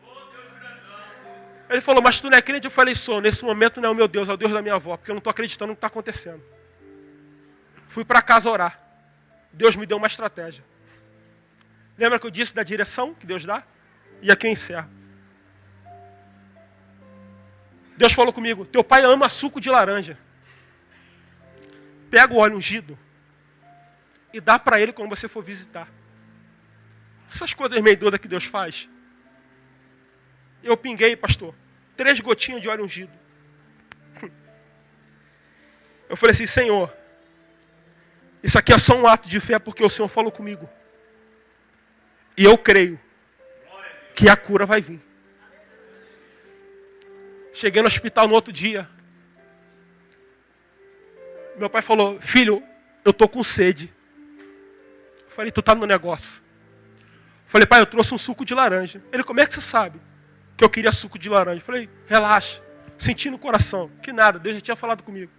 Ele falou: mas tu não é crente? Eu falei: sou. Nesse momento não é o meu Deus, é o Deus da minha avó. Porque eu não estou acreditando no que está acontecendo. Fui para casa orar. Deus me deu uma estratégia. Lembra que eu disse da direção que Deus dá? E aqui eu encerro. Deus falou comigo: teu pai ama suco de laranja. Pega o óleo ungido e dá para ele quando você for visitar. Essas coisas meio doidas que Deus faz. Eu pinguei, pastor, 3 gotinhas de óleo ungido. Eu falei assim: Senhor, isso aqui é só um ato de fé porque o Senhor falou comigo. E eu creio que a cura vai vir. Cheguei no hospital no outro dia. Meu pai falou: filho, eu estou com sede. Eu falei: tu está no negócio. Eu falei: pai, eu trouxe um suco de laranja. Ele: como é que você sabe que eu queria suco de laranja? Eu falei: relaxa. Senti no coração. Que nada, Deus já tinha falado comigo.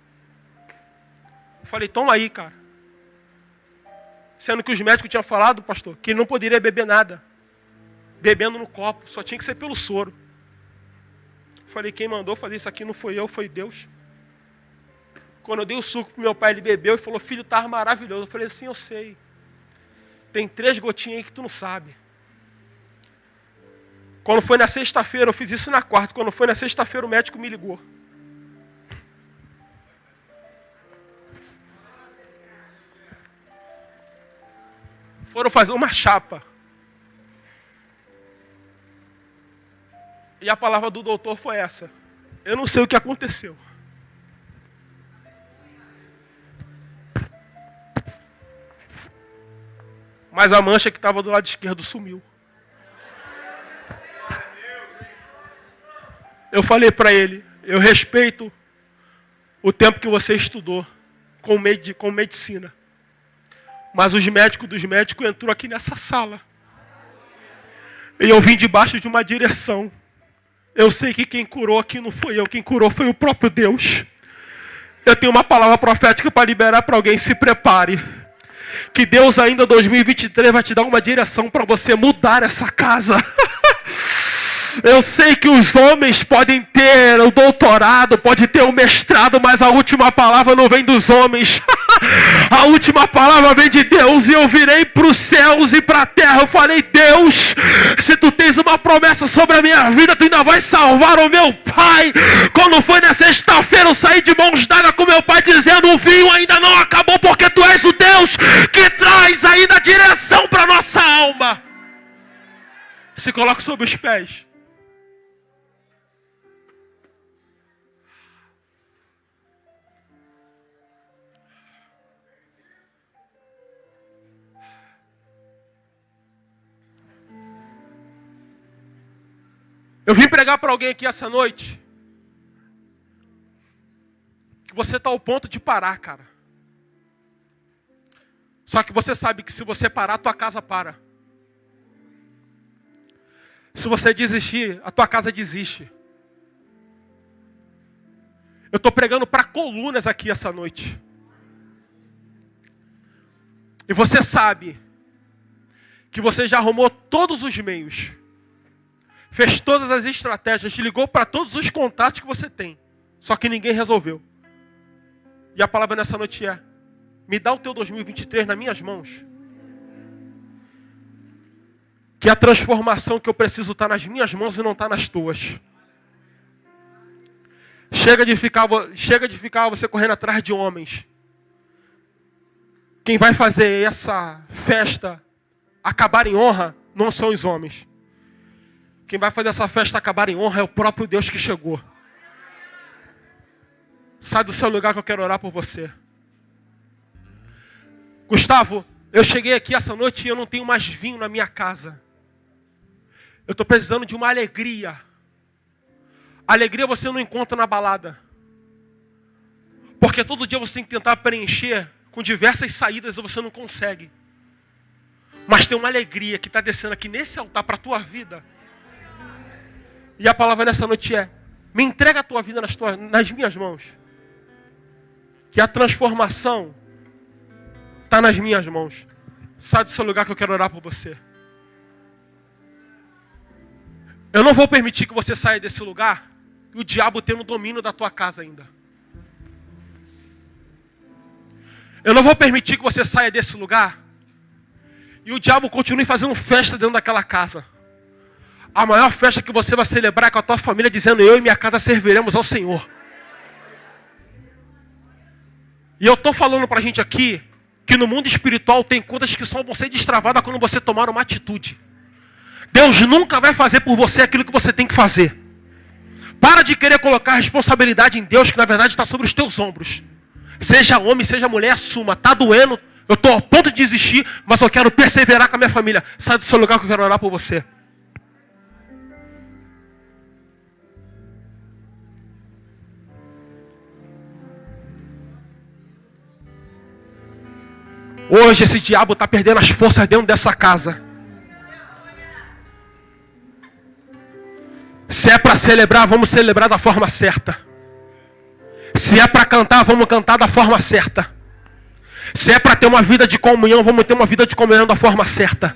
Eu falei: toma aí, cara. Sendo que os médicos tinham falado, pastor, que ele não poderia beber nada. Bebendo no copo, só tinha que ser pelo soro. Eu falei: quem mandou fazer isso aqui não foi eu, foi Deus. Quando eu dei o suco pro meu pai, ele bebeu e falou: filho, tá maravilhoso. Eu falei assim: eu sei. Tem 3 gotinhas aí que tu não sabe. Quando foi na sexta-feira, eu fiz isso na quarta. Quando foi na sexta-feira, o médico me ligou. Foram fazer uma chapa. E a palavra do doutor foi essa: eu não sei o que aconteceu. Mas a mancha que estava do lado esquerdo sumiu. Eu falei para ele: eu respeito o tempo que você estudou com medicina. Mas os médicos dos médicos entrou aqui nessa sala. E eu vim debaixo de uma direção. Eu sei que quem curou aqui não foi eu, quem curou foi o próprio Deus. Eu tenho uma palavra profética para liberar para alguém, se prepare. Que Deus ainda em 2023 vai te dar uma direção para você mudar essa casa. Eu sei que os homens podem ter o doutorado, pode ter o mestrado, mas a última palavra não vem dos homens. A última palavra vem de Deus. E eu virei para os céus e para a terra. Eu falei, Deus, se tu tens uma promessa sobre a minha vida, tu ainda vai salvar o meu pai. Quando foi na sexta-feira, eu saí de mãos dadas com meu pai, dizendo, o vinho ainda não acabou, porque tu és o Deus que traz ainda a direção para a nossa alma. Se coloque sobre os pés. Eu vim pregar para alguém aqui essa noite que você está ao ponto de parar, cara. Só que você sabe que se você parar, a tua casa para. Se você desistir, a tua casa desiste. Eu estou pregando para colunas aqui essa noite. E você sabe que você já arrumou todos os meios. Fez todas as estratégias, ligou para todos os contatos que você tem. Só que ninguém resolveu. E a palavra nessa noite é, me dá o teu 2023 nas minhas mãos. Que a transformação que eu preciso está nas minhas mãos e não está nas tuas. Chega de ficar você correndo atrás de homens. Quem vai fazer essa festa acabar em honra não são os homens. Quem vai fazer essa festa acabar em honra é o próprio Deus que chegou. Sai do seu lugar que eu quero orar por você. Gustavo, eu cheguei aqui essa noite e eu não tenho mais vinho na minha casa. Eu estou precisando de uma alegria. Alegria você não encontra na balada. Porque todo dia você tem que tentar preencher com diversas saídas e você não consegue. Mas tem uma alegria que está descendo aqui nesse altar para a tua vida. E a palavra nessa noite é, me entrega a tua vida nas minhas mãos. Que a transformação está nas minhas mãos. Sai do seu lugar que eu quero orar por você. Eu não vou permitir que você saia desse lugar e o diabo tenha o domínio da tua casa ainda. Eu não vou permitir que você saia desse lugar e o diabo continue fazendo festa dentro daquela casa. A maior festa que você vai celebrar é com a tua família, dizendo, eu e minha casa serviremos ao Senhor. E eu estou falando para a gente aqui, que no mundo espiritual tem coisas que só vão ser destravadas quando você tomar uma atitude. Deus nunca vai fazer por você aquilo que você tem que fazer. Para de querer colocar a responsabilidade em Deus, que na verdade está sobre os teus ombros. Seja homem, seja mulher, assuma. Está doendo, eu estou ao ponto de desistir, mas eu quero perseverar com a minha família. Sai do seu lugar que eu quero orar por você. Hoje esse diabo está perdendo as forças dentro dessa casa. Se é para celebrar, vamos celebrar da forma certa. Se é para cantar, vamos cantar da forma certa. Se é para ter uma vida de comunhão, vamos ter uma vida de comunhão da forma certa.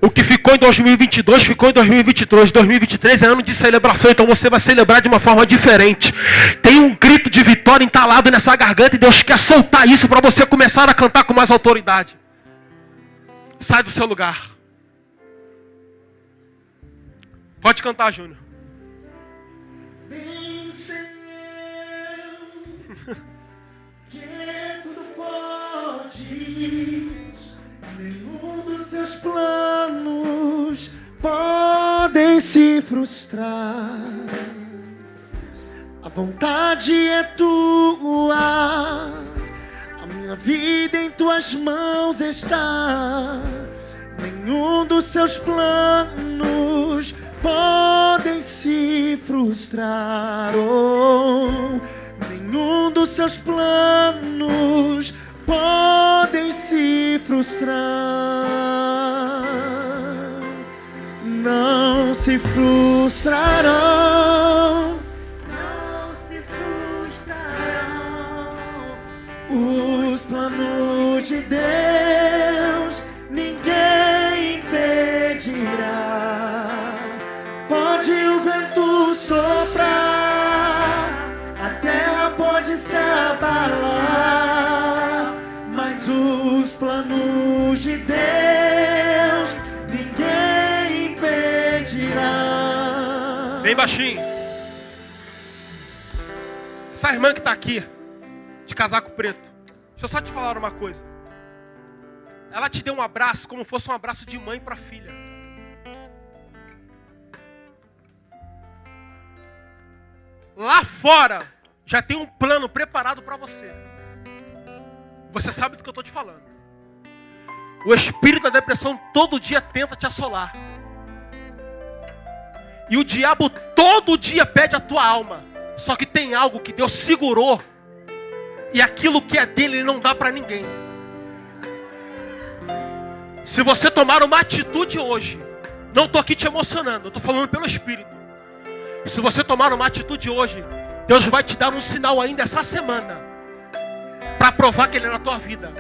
O que ficou em 2022, ficou em 2023. 2023 é ano de celebração, então você vai celebrar de uma forma diferente. Tem um grito de vitória entalado nessa garganta e Deus quer soltar isso para você começar a cantar com mais autoridade. Sai do seu lugar. Pode cantar, Júnior. Venceu, que tudo pode, nenhum dos seus planos podem se frustrar. A vontade é tua, a minha vida em tuas mãos está. Nenhum dos seus planos podem se frustrar, oh, nenhum dos seus planos podem se frustrar, não se frustrarão. Não se frustrarão. Os planos de Deus ninguém impedirá. Pode o vento soprar, a terra pode se abalar, mas os planos de Deus ninguém impedirá. Bem baixinho. Essa irmã que está aqui, de casaco preto, deixa eu só te falar uma coisa. Ela te deu um abraço como fosse um abraço de mãe para filha. Lá fora já tem um plano preparado para você. Você sabe do que eu estou te falando. O espírito da depressão todo dia tenta te assolar. E o diabo todo dia pede a tua alma. Só que tem algo que Deus segurou. E aquilo que é dele ele não dá para ninguém. Se você tomar uma atitude hoje, não estou aqui te emocionando, eu estou falando pelo Espírito. Se você tomar uma atitude hoje, Deus vai te dar um sinal ainda essa semana, para provar que Ele é na tua vida.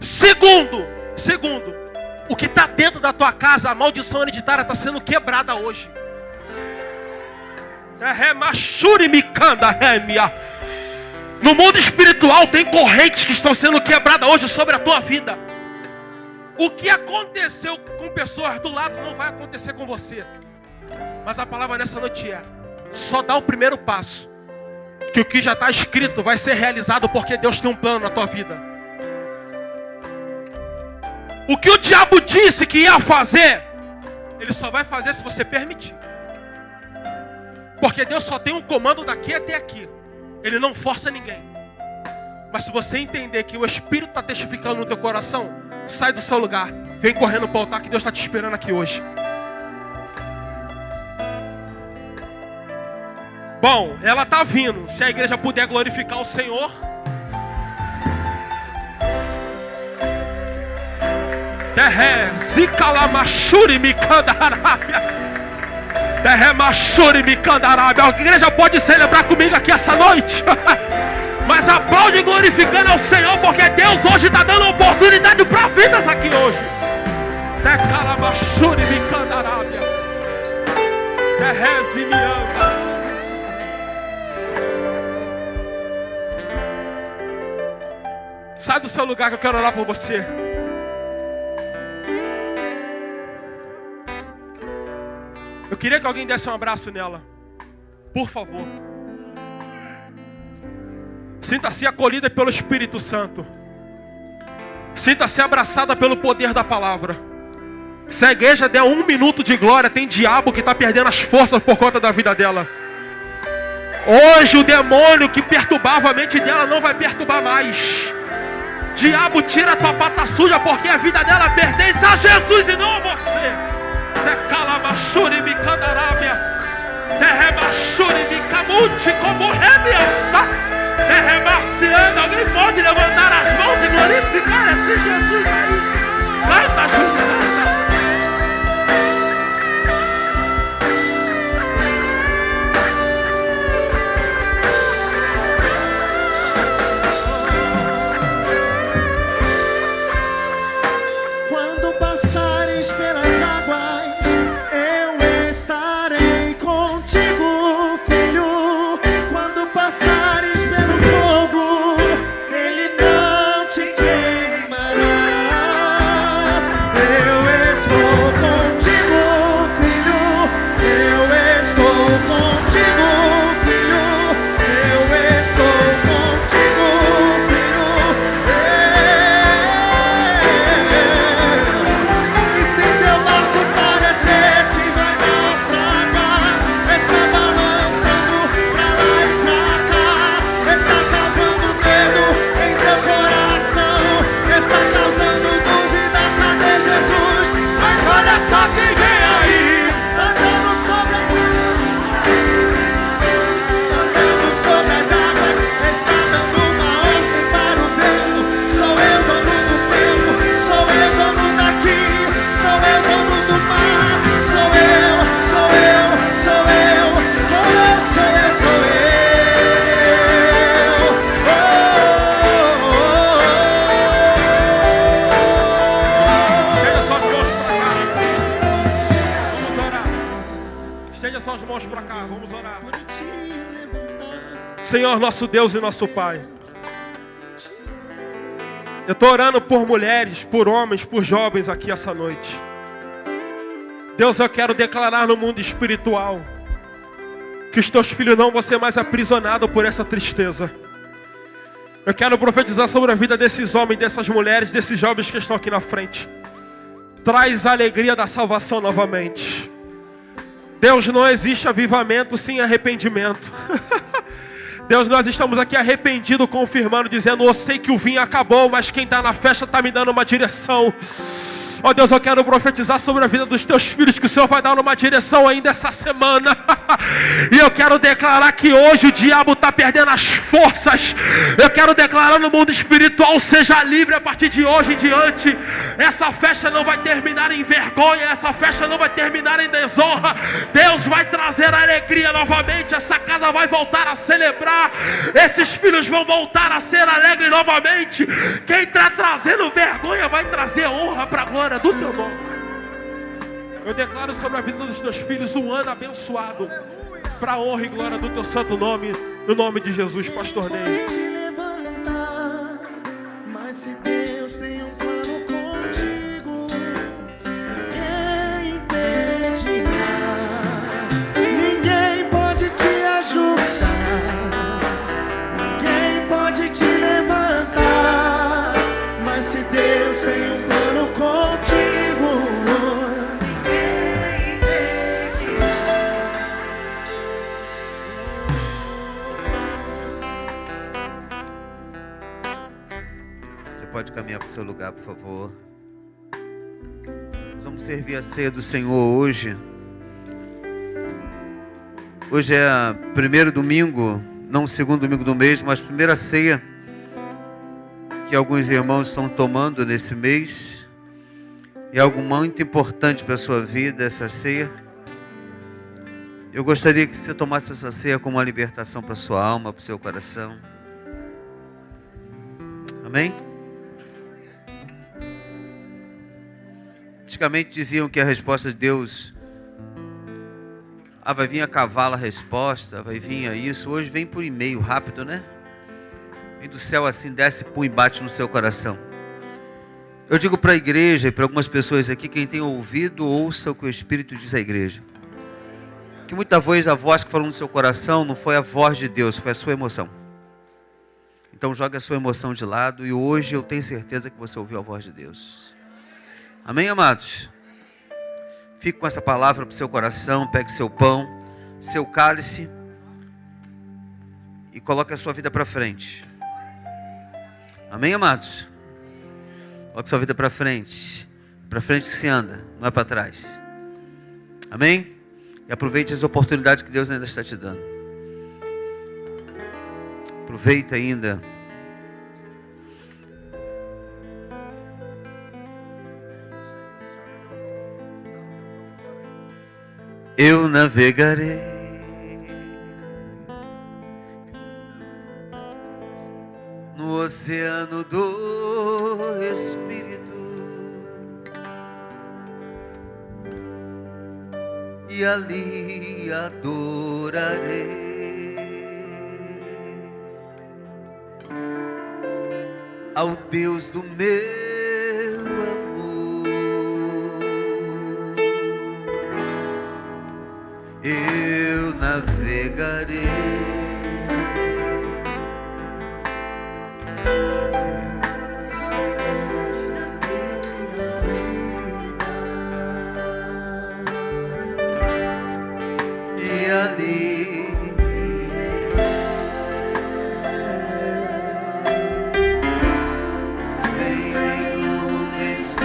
Segundo, o que está dentro da tua casa, a maldição hereditária está sendo quebrada hoje. No mundo espiritual tem correntes que estão sendo quebradas hoje sobre a tua vida. O que aconteceu com pessoas do lado não vai acontecer com você. Mas a palavra nessa noite é: só dá o primeiro passo, que o que já está escrito vai ser realizado, porque Deus tem um plano na tua vida. O que o diabo disse que ia fazer, ele só vai fazer se você permitir. Porque Deus só tem um comando daqui até aqui. Ele não força ninguém. Mas se você entender que o Espírito está testificando no teu coração, sai do seu lugar, vem correndo para o altar que Deus está te esperando aqui hoje. Bom, ela está vindo. Se a igreja puder glorificar o Senhor. A igreja pode celebrar comigo aqui essa noite. Mas aplaude glorificando ao Senhor, porque Deus hoje está dando oportunidade para vidas aqui hoje. Sai do seu lugar que eu quero orar por você. Eu queria que alguém desse um abraço nela. Por favor. Sinta-se acolhida pelo Espírito Santo. Sinta-se abraçada pelo poder da palavra. Se a igreja der 1 minuto de glória, tem diabo que está perdendo as forças por conta da vida dela. Hoje o demônio que perturbava a mente dela não vai perturbar mais. Diabo, tira a tua pata suja, porque a vida dela pertence a Jesus e não a você. Alguém pode levantar as mãos e glorificar esse Jesus aí? Canta junto. Quando passares pelas águas, eu estarei contigo, filho. Quando passares pelo fogo, ele não te queimará. Senhor, nosso Deus e nosso Pai. Eu estou orando por mulheres, por homens, por jovens aqui essa noite. Deus, eu quero declarar no mundo espiritual que os teus filhos não vão ser mais aprisionados por essa tristeza. Eu quero profetizar sobre a vida desses homens, dessas mulheres, desses jovens que estão aqui na frente. Traz a alegria da salvação novamente. Deus, não existe avivamento sem arrependimento. Deus, nós estamos aqui arrependidos, confirmando, dizendo: eu sei que o vinho acabou, mas quem está na festa está me dando uma direção. Ó Deus, eu quero profetizar sobre a vida dos teus filhos, que o Senhor vai dar uma direção ainda essa semana. E eu quero declarar que hoje o diabo está perdendo as forças. Eu quero declarar no mundo espiritual: seja livre a partir de hoje em diante. Essa festa não vai terminar em vergonha, essa festa não vai terminar em desonra. Deus vai trazer alegria novamente, essa casa vai voltar a celebrar, esses filhos vão voltar a ser alegres novamente. Quem está trazendo vergonha vai trazer honra para a glória do teu nome. Eu declaro sobre a vida dos teus filhos um ano abençoado, para a honra e glória do teu santo nome, no nome de Jesus, pastor Ney. Te levantar, mas se Deus tem um plano contigo, ninguém impedirá. Ninguém pode te ajudar, ninguém pode te levantar, mas se Deus tem um plano contigo, ninguém impedirá. Você pode caminhar para o seu lugar, por favor. Nós vamos servir a ceia do Senhor hoje. Hoje é o primeiro domingo, não o segundo domingo do mês, mas a primeira ceia que alguns irmãos estão tomando nesse mês. E é algo muito importante para a sua vida, essa ceia. Eu gostaria que você tomasse essa ceia como uma libertação para a sua alma, para o seu coração. Amém? Antigamente diziam que a resposta de Deus, vai vir a cavalo a resposta, vai vir isso. Hoje vem por e-mail, rápido, né? Vem do céu assim, desce, pum, e bate no seu coração. Eu digo para a igreja e para algumas pessoas aqui: quem tem ouvido, ouça o que o Espírito diz à igreja. Que muitas vezes a voz que falou no seu coração não foi a voz de Deus, foi a sua emoção. Então jogue a sua emoção de lado, e hoje eu tenho certeza que você ouviu a voz de Deus. Amém, amados? Fique com essa palavra para o seu coração, pegue seu pão, seu cálice e coloque a sua vida para frente. Amém, amados? Coloque a sua vida para frente que se anda, não é para trás. Amém? E aproveite as oportunidades que Deus ainda está te dando. Aproveita ainda. Eu navegarei no oceano do Espírito e ali adorarei ao Deus do meu amor. Eu navegarei e ali sem nenhuma esperança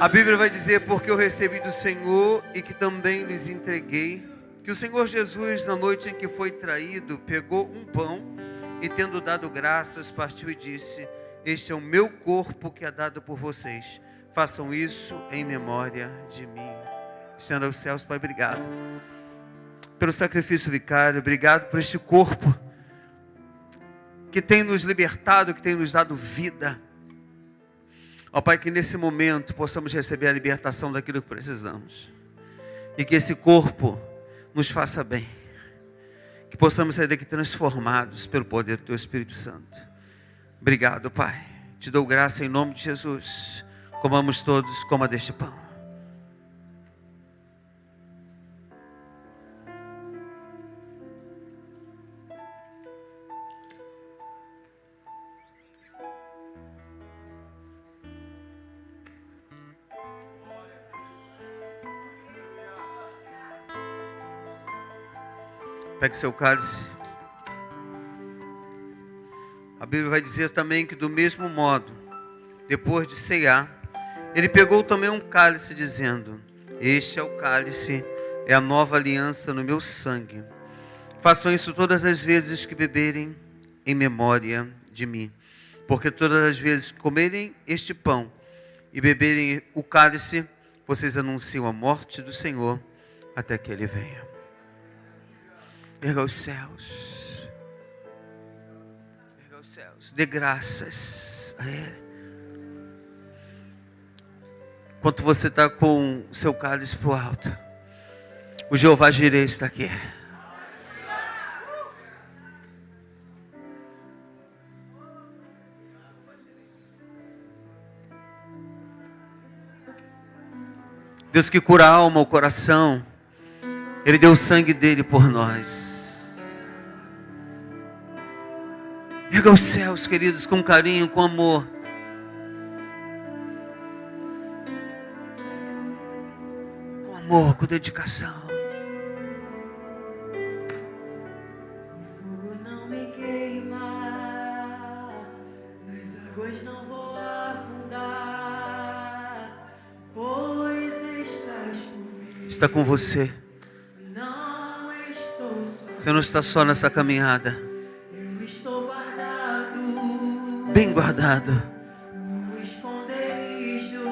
A Bíblia vai dizer, porque eu recebi do Senhor e que também lhes entreguei, que o Senhor Jesus, na noite em que foi traído, pegou um pão e, tendo dado graças, partiu e disse: este é o meu corpo que é dado por vocês. Façam isso em memória de mim. Estenda aos céus, Pai, obrigado pelo sacrifício vicário, obrigado por este corpo que tem nos libertado, que tem nos dado vida. Ó Pai, que nesse momento possamos receber a libertação daquilo que precisamos. E que esse corpo nos faça bem. Que possamos sair daqui transformados pelo poder do Teu Espírito Santo. Obrigado, Pai. Te dou graça em nome de Jesus. Comamos todos, coma deste pão. Pegue seu cálice. A Bíblia vai dizer também que do mesmo modo, depois de cear, ele pegou também um cálice dizendo: este é o cálice, é a nova aliança no meu sangue. Façam isso todas as vezes que beberem em memória de mim. Porque todas as vezes que comerem este pão e beberem o cálice, vocês anunciam a morte do Senhor até que Ele venha. Erga os céus. Erga os céus. Dê graças a Ele. Enquanto você está com o seu cálice para o alto, o Jeová Jireh está aqui. Deus que cura a alma, o coração. Ele deu o sangue dele por nós. Erga os céus, queridos, com carinho, com amor. Com amor, com dedicação. O fogo não me queima, nas águas não vou afundar, pois estás comigo. Está com você. Não estou sozinho. Você não está só nessa caminhada. Eu estou guardado, Bem guardado. no esconderijo.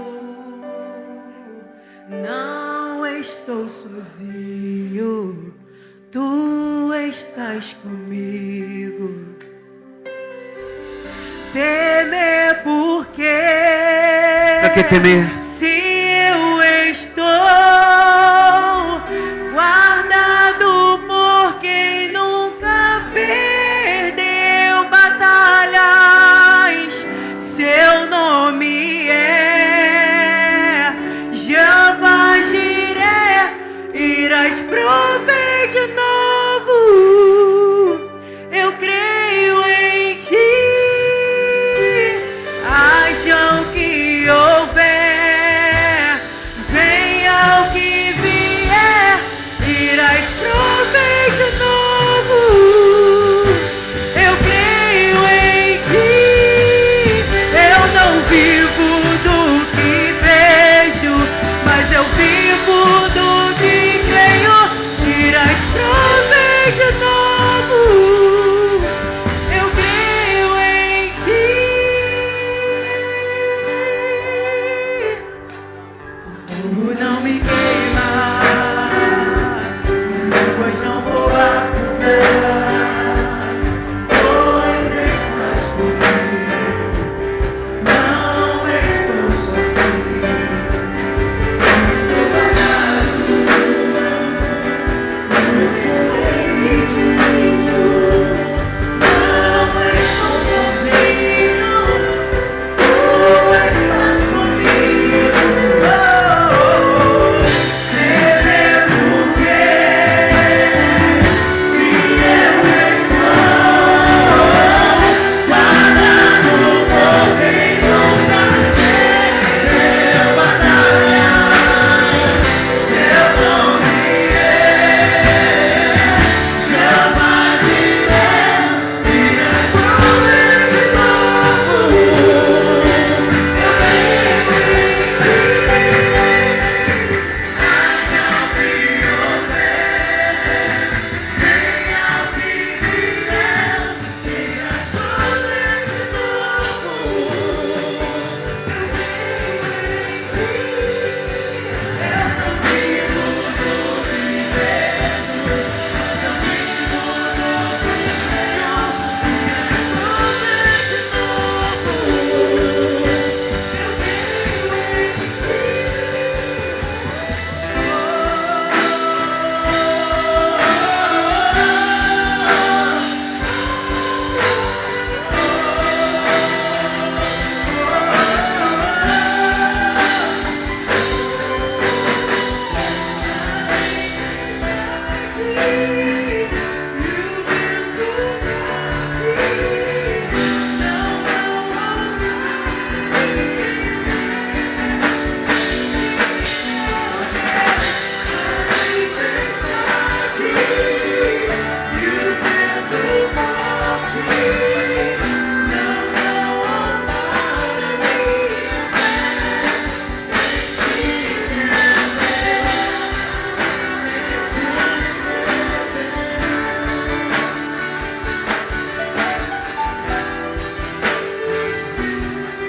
Não estou sozinho, tu estás comigo. Temer por quê? Para que temer? Se eu estou guardado por quem nunca perdeu batalhas, seu nome é Jeová Jireh, irás prover de novo. Eu creio em ti. Haja o que houver, venha o que vier, irás prover de novo. Eu creio em ti. Eu não vivo do que vejo, mas eu vivo do que creio. Irás prover.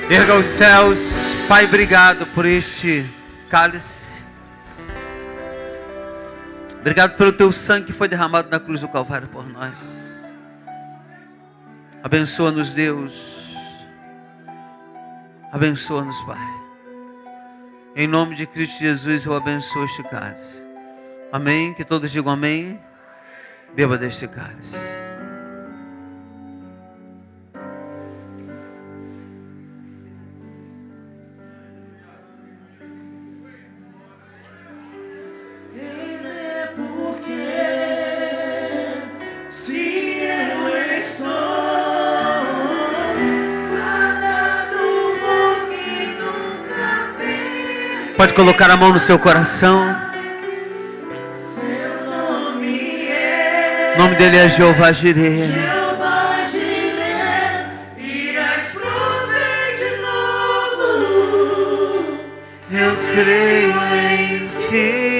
Erga os céus, Pai, obrigado por este cálice. Obrigado pelo teu sangue que foi derramado na cruz do Calvário por nós. Abençoa-nos, Deus. Abençoa-nos, Pai. Em nome de Cristo Jesus, eu abençoo este cálice. Amém. Que todos digam amém. Beba deste cálice. Pode colocar a mão no seu coração. O nome dele é Jeová Jireh. Eu creio em ti.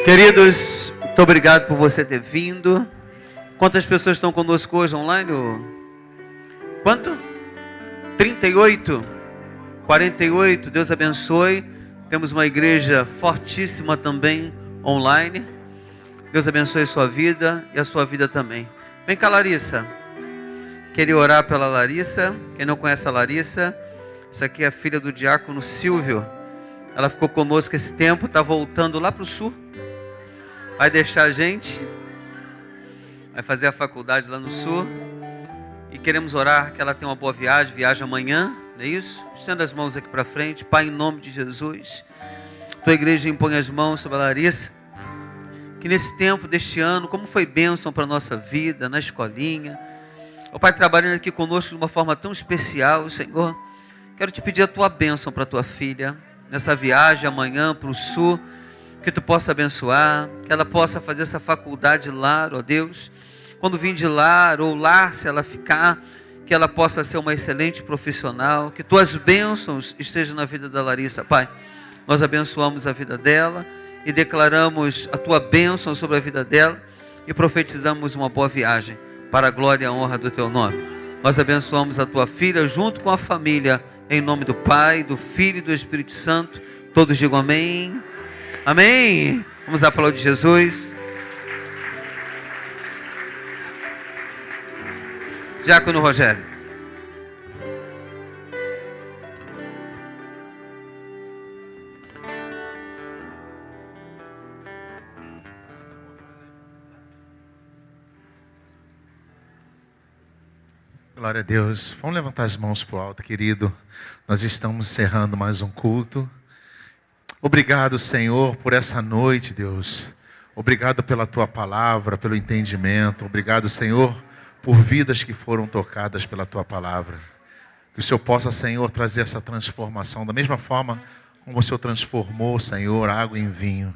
Queridos, muito obrigado por você ter vindo. Quantas pessoas estão conosco hoje online? Quanto? 38? 48, Deus abençoe. Temos uma igreja fortíssima também online. Deus abençoe a sua vida e a sua vida também. Vem cá, Larissa. Queria orar pela Larissa. Quem não conhece a Larissa, essa aqui é a filha do diácono Silvio. Ela ficou conosco esse tempo, está voltando lá para o sul. Vai deixar a gente, vai fazer a faculdade lá no sul. E queremos orar que ela tenha uma boa viagem, viaja amanhã, não é isso? Estenda as mãos aqui para frente. Pai, em nome de Jesus, tua igreja impõe as mãos sobre a Larissa. Que nesse tempo deste ano, como foi bênção para a nossa vida, na escolinha. O Pai, trabalhando aqui conosco de uma forma tão especial, Senhor. Quero te pedir a tua bênção para a tua filha, nessa viagem amanhã para o sul. Que tu possa abençoar, que ela possa fazer essa faculdade lá, ó Deus. Quando vir de lá, ou lá, se ela ficar, que ela possa ser uma excelente profissional. Que tuas bênçãos estejam na vida da Larissa, Pai. Nós abençoamos a vida dela e declaramos a tua bênção sobre a vida dela e profetizamos uma boa viagem para a glória e a honra do teu nome. Nós abençoamos a tua filha junto com a família, em nome do Pai, do Filho e do Espírito Santo. Todos digam amém. Amém. Vamos aplaudir Jesus. Diácono Rogério. Glória a Deus. Vamos levantar as mãos para o alto, querido. Nós estamos encerrando mais um culto. Obrigado, Senhor, por essa noite, Deus. Obrigado pela tua palavra, pelo entendimento. Obrigado, Senhor, por vidas que foram tocadas pela tua palavra. Que o Senhor possa, Senhor, trazer essa transformação da mesma forma como o Senhor transformou, Senhor, água em vinho.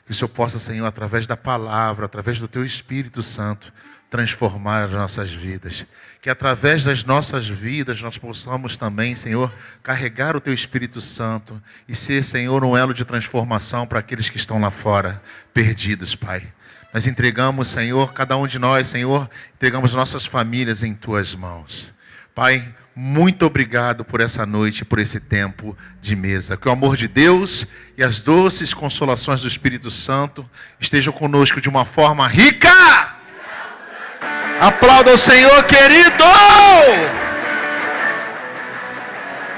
Que o Senhor possa, Senhor, através da palavra, através do teu Espírito Santo, transformar as nossas vidas. Que através das nossas vidas nós possamos também, Senhor, carregar o teu Espírito Santo e ser, Senhor, um elo de transformação para aqueles que estão lá fora, perdidos, Pai. Nós entregamos, Senhor, cada um de nós, Senhor, entregamos nossas famílias em tuas mãos. Pai, muito obrigado por essa noite, por esse tempo de mesa. Que o amor de Deus e as doces consolações do Espírito Santo estejam conosco de uma forma rica. Aplauda o Senhor, querido!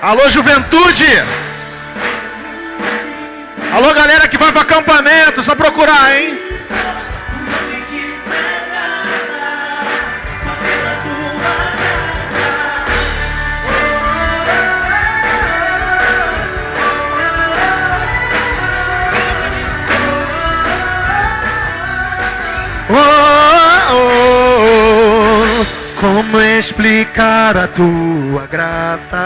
Alô, juventude! Alô, galera que vai para acampamento, só procurar, hein? explicar a tua graça?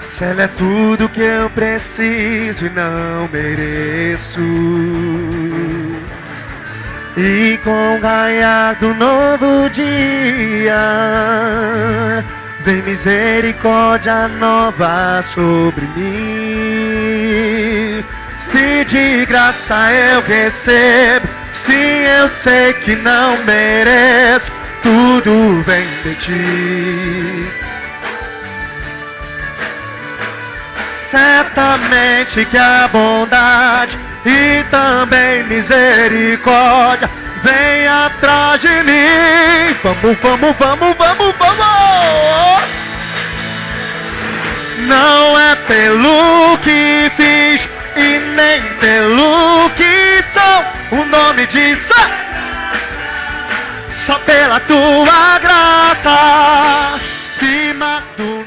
Se ela é tudo que eu preciso e não mereço. E com o raiar do novo dia, vem misericórdia nova sobre mim. Se de graça eu recebo, se eu sei que não mereço, tudo vem de ti. Certamente que a bondade e também misericórdia vem atrás de mim. Vamos, vamos, vamos, vamos, vamos! Não é pelo que fiz e nem pelo que sou, o nome disso só pela tua graça, firma do